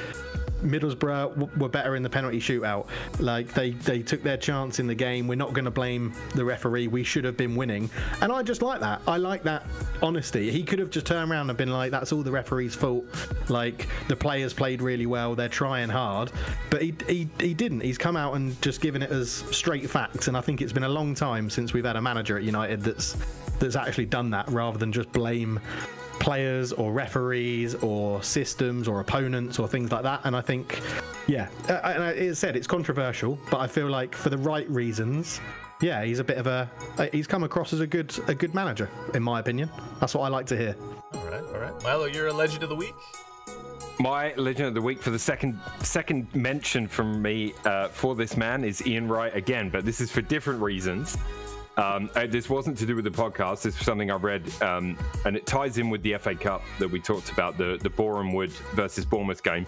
Middlesbrough were better in the penalty shootout. Like, they took their chance in the game. We're not going to blame the referee. We should have been winning. And I just like that. I like that honesty. He could have just turned around and been like, that's all the referee's fault. Like, the players played really well. They're trying hard. But he didn't. He's come out and just given it as straight facts. And I think it's been a long time since we've had a manager at United that's actually done that, rather than just blame players or referees or systems or opponents or things like that. And I think, and it said it's controversial, but I feel like for the right reasons, he's a bit of he's come across as a good manager, in my opinion. That's what I like to hear. All right. Milo, you're a legend of the week. My legend of the week for the second mention from me for this man is Ian Wright again, but this is for different reasons. This wasn't to do with the podcast. This was something I read, and it ties in with the FA Cup that we talked about, the Boreham Wood versus Bournemouth game.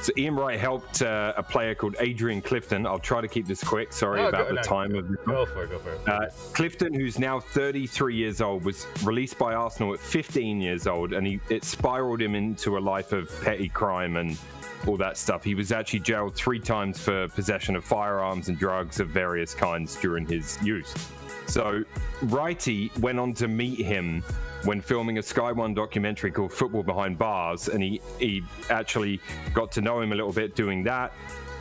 So Ian Wright helped a player called Adrian Clifton. I'll try to keep this quick. Sorry about the time of this. Go for it. Clifton, who's now 33 years old, was released by Arsenal at 15 years old, and it spiraled him into a life of petty crime and all that stuff. He was actually jailed 3 times for possession of firearms and drugs of various kinds during his youth. So Wrighty went on to meet him when filming a Sky One documentary called Football Behind Bars, and he actually got to know him a little bit doing that,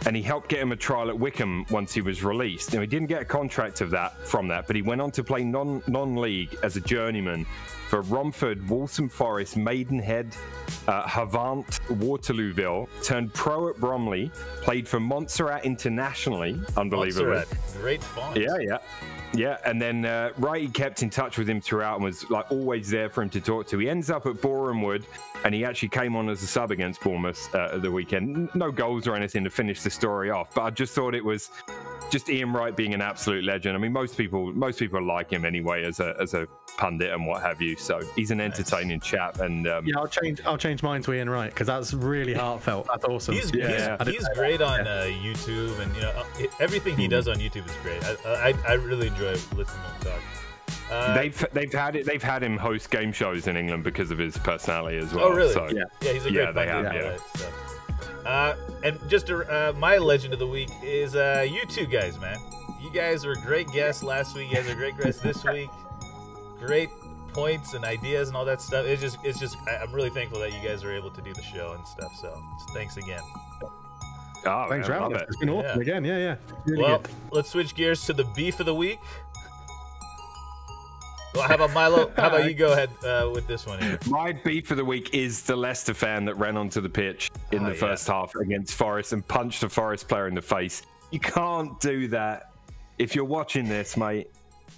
and he helped get him a trial at Wickham once he was released. Now, he didn't get a contract from that, but he went on to play non-league as a journeyman for Romford, Waltham Forest, Maidenhead, Havant, Waterlooville, turned pro at Bromley, played for Montserrat internationally, unbelievably. Montserrat, great font. Yeah, and then Wrighty kept in touch with him throughout and was like always there for him to talk to. He ends up at Boreham Wood, and he actually came on as a sub against Bournemouth at the weekend. No goals or anything to finish the story off, but I just thought it was just Ian Wright being an absolute legend. I mean, most people like him anyway as a pundit and what have you. So he's an entertaining chap. And yeah, I'll change mine to Ian Wright because that's really heartfelt. That's awesome. He's great on YouTube, and everything he does on YouTube is great. I really enjoy listening to him talk. They've had him host game shows in England because of his personality as well. Oh, really? So, yeah, he's a great pundit. And just my legend of the week is you two guys, man. You guys were great guests last week. You guys are great guests this week. Great points and ideas and all that stuff. It's just I'm really thankful that you guys are able to do the show and stuff. So thanks again. Oh, thanks for having us. It's been awesome again. Yeah. Really well, good. Let's switch gears to the beef of the week. Well, how about Milo? How about you go ahead with this one here? My beef of the week is the Leicester fan that ran onto the pitch in the first half against Forest and punched a Forest player in the face. You can't do that. If you're watching this, mate,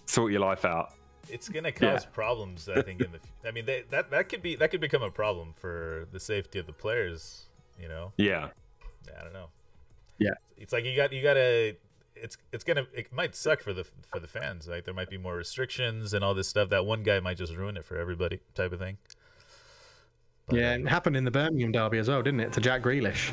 sort your life out. It's gonna cause problems, I think. I mean, that could become a problem for the safety of the players. You know? Yeah. I don't know. Yeah. It's like you gotta. It might suck for the fans. Like there might be more restrictions and all this stuff. That one guy might just ruin it for everybody, type of thing. But, yeah, it happened in the Birmingham derby as well, didn't it? To Jack Grealish,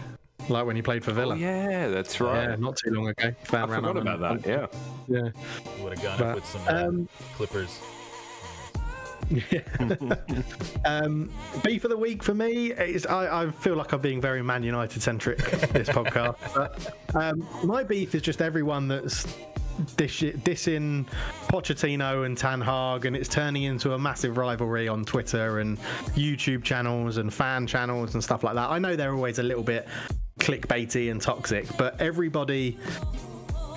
like when he played for Villa. Oh, yeah, that's right. Yeah, not too long ago. I forgot about that. Yeah. Yeah. You would have gone up with some Clippers. Beef of the week for me is I feel like I'm being very Man United centric this podcast. But, my beef is just everyone that's dissing Pochettino and Ten Hag, and it's turning into a massive rivalry on Twitter and YouTube channels and fan channels and stuff like that. I know they're always a little bit clickbaity and toxic, but everybody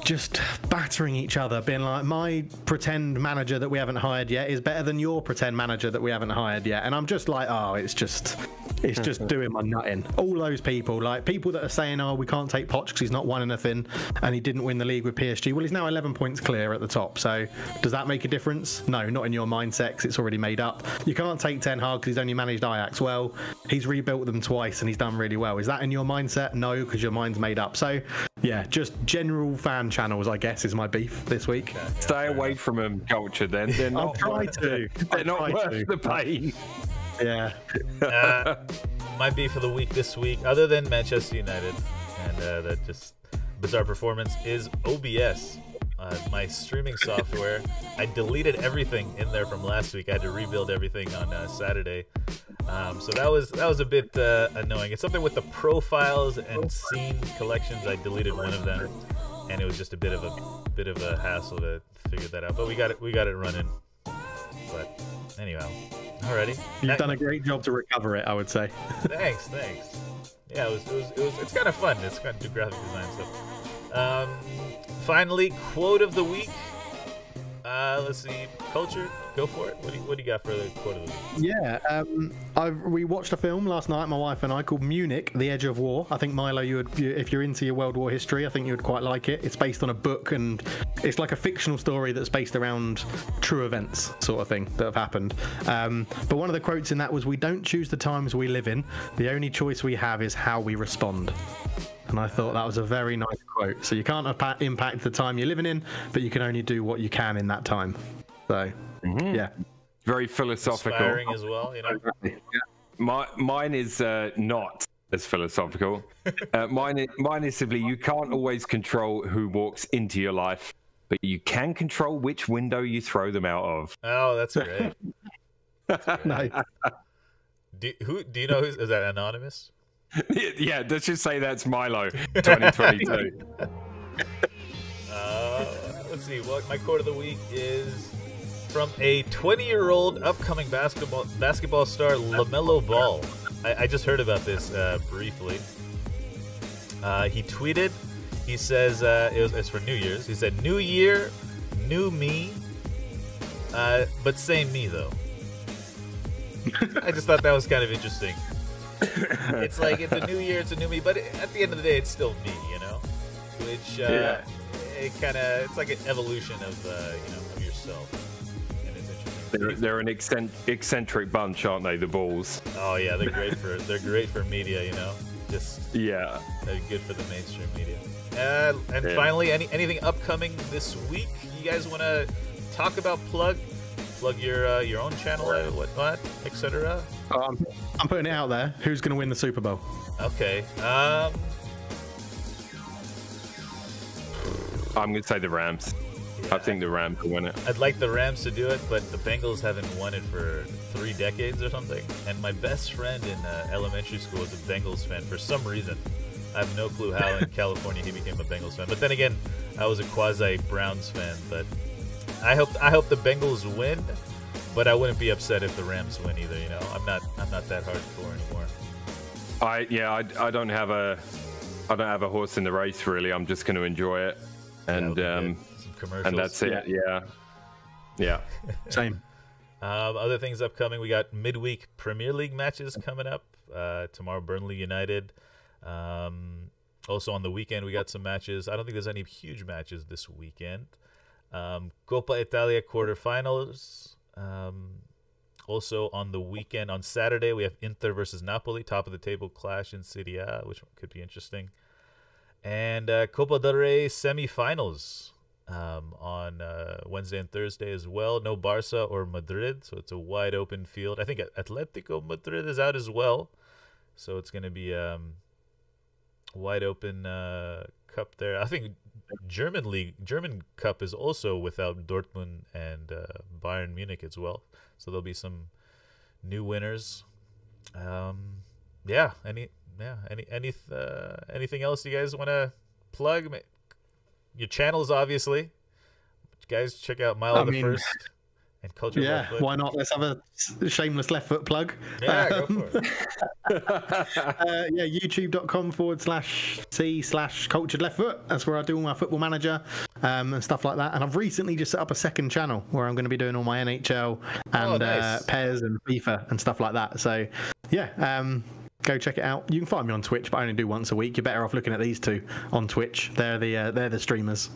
just battering each other, being like, my pretend manager that we haven't hired yet is better than your pretend manager that we haven't hired yet. And I'm just like, oh, it's just doing my nutting. All those people, like people that are saying, oh, we can't take Poch because he's not won anything and he didn't win the league with PSG. Well, he's now 11 points clear at the top. So does that make a difference? No, not in your mindset, because it's already made up. You can't take Ten Hag because he's only managed Ajax. Well, he's rebuilt them twice and he's done really well. Is that in your mindset? No, because your mind's made up. So yeah, just general fan channels, I guess, is my beef this week. Stay away from them, culture. Then they're not. I'll try to. They're not worth the pain. Yeah. My beef of the week this week, other than Manchester United and that just bizarre performance, is OBS. My streaming software. I deleted everything in there from last week. I had to rebuild everything on Saturday. So that was a bit annoying. It's something with the profiles and scene collections. I deleted one of them, and it was just a bit of a hassle to figure that out. But we got it running. But anyhow, alrighty. You've done a great job to recover it, I would say. Thanks. Yeah, it's kind of fun. It's kind of do graphic design stuff. Finally, quote of the week. Let's see, Culture, go for it. What do you got for the quote of the week? Yeah, we watched a film last night, my wife and I, called Munich, The Edge of War. I think, Milo, if you're into your World War history, I think you would quite like it. It's based on a book, and it's like a fictional story that's based around true events, sort of thing, that have happened. But one of the quotes in that was, "We don't choose the times we live in. The only choice we have is how we respond." And I thought that was a very nice quote. So you can't impact the time you're living in, but you can only do what you can in that time. So, yeah. Very philosophical. Inspiring as well, you know. Yeah. Mine is not as philosophical. Mine is simply, you can't always control who walks into your life, but you can control which window you throw them out of. Oh, that's great. Nice. Do you know is that anonymous? Yeah, let's just say that's Milo 2022. Let's see. What my quote of the week is from a 20-year-old upcoming basketball star, LaMelo Ball. I just heard about this briefly. He tweeted. He says it's for New Year's. He said, "New year, new me, but same me though." I just thought that was kind of interesting. It's like, it's a new year, it's a new me, but at the end of the day, it's still me, you know. Which it's like an evolution of of yourself, and it's interesting. They're an eccentric bunch, aren't they? The Bulls. Oh yeah, they're great for media. You know, just yeah, they're good for the mainstream media. And finally, anything upcoming this week? You guys want to talk about? Plug your own channel, whatnot, etc. I'm putting it out there. Who's going to win the Super Bowl? Okay. I'm going to say the Rams. Yeah, I think the Rams will win it. I'd like the Rams to do it, but the Bengals haven't won it for 3 decades or something. And my best friend in elementary school was a Bengals fan for some reason. I have no clue how in California he became a Bengals fan. But then again, I was a quasi Browns fan. But I hope the Bengals win. But I wouldn't be upset if the Rams win either. You know, I'm not that hardcore anymore. I don't have a horse in the race really. I'm just going to enjoy it. And and that's it. Yeah. Same. Other things upcoming. We got midweek Premier League matches coming up tomorrow. Burnley United. Also on the weekend we got some matches. I don't think there's any huge matches this weekend. Coppa Italia quarterfinals. Also on the weekend on Saturday we have Inter versus Napoli, top of the table clash in Serie A, which could be interesting. And Copa del Rey semifinals on Wednesday and Thursday as well. No Barca or Madrid, so it's a wide open field. I think Atletico Madrid is out as well, so it's going to be wide open cup there. I think German Cup is also without Dortmund and Bayern Munich as well, so there'll be some new winners. Anything else you guys want to plug? Your channels, obviously. You guys check out Milo the First and Culture. Yeah, why not? Let's have a shameless left foot plug. Yeah, go for it. YouTube.com/C/cultured left foot. That's where I do all my football manager and stuff like that. And I've recently just set up a second channel where I'm going to be doing all my NHL and PES and FIFA and stuff like that. So yeah, go check it out. You can find me on Twitch, but I only do once a week. You're better off looking at these two on Twitch. They're the streamers.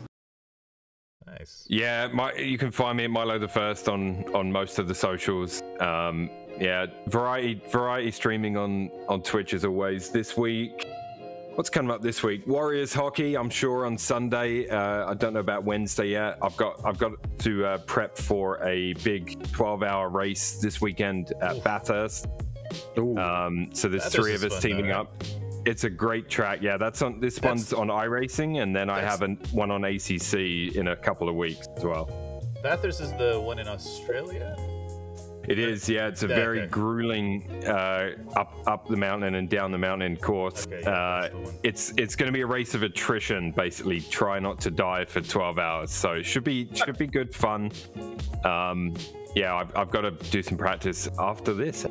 Nice. Yeah, you can find me at Milo the First on most of the socials. Variety streaming on Twitch as always. This week, what's coming up this week? Warriors hockey, I'm sure on Sunday. I don't know about Wednesday yet. I've got to prep for a big 12-hour race this weekend at Bathurst. So there's Bathurst 3 of us fun, teaming right? up. It's a great track. Yeah, one's on iRacing, and then I have one on ACC in a couple of weeks as well. Bathurst is the one in Australia? It is, yeah. It's a very grueling up the mountain and down the mountain course. Okay, yeah, it's going to be a race of attrition, basically. Try not to die for 12 hours. So it should be good fun. I've got to do some practice after this.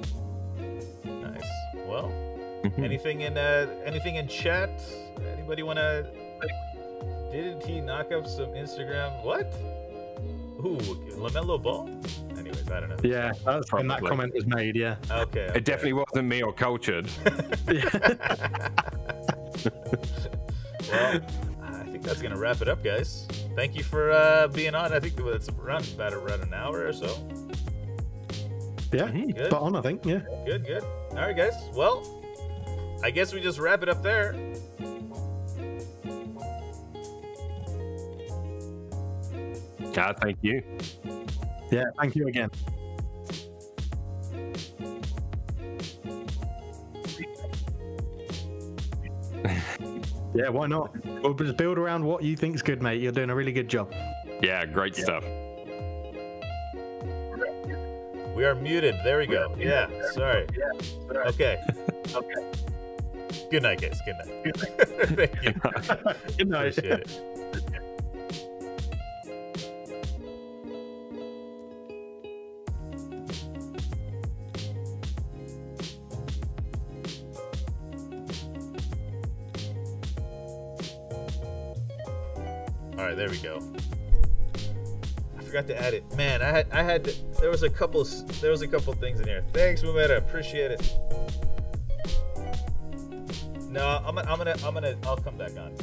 Nice. Well, anything in chat? Anybody want to? Didn't he knock up some Instagram? What? Ooh, LaMelo Ball? Anyways, I don't know. Yeah, that's when that comment was made, yeah. Okay. It definitely wasn't me or Cultured. Well, I think that's going to wrap it up, guys. Thank you for being on. I think it's around an hour or so. Yeah, good. Spot on, I think, yeah. Good. All right, guys. Well, I guess we just wrap it up there. Thank you. Yeah, thank you again. Yeah, why not? We'll just build around what you think's good, mate. You're doing a really good job. Yeah, great stuff. We are muted. There we go. Yeah, sorry. Okay. Good night, guys. Good night. Thank you. Good night. Appreciate it. All right, there we go. I forgot to add it. Man, there was a couple things in here. Thanks, Mumeta. Appreciate it. No, I'll come back on.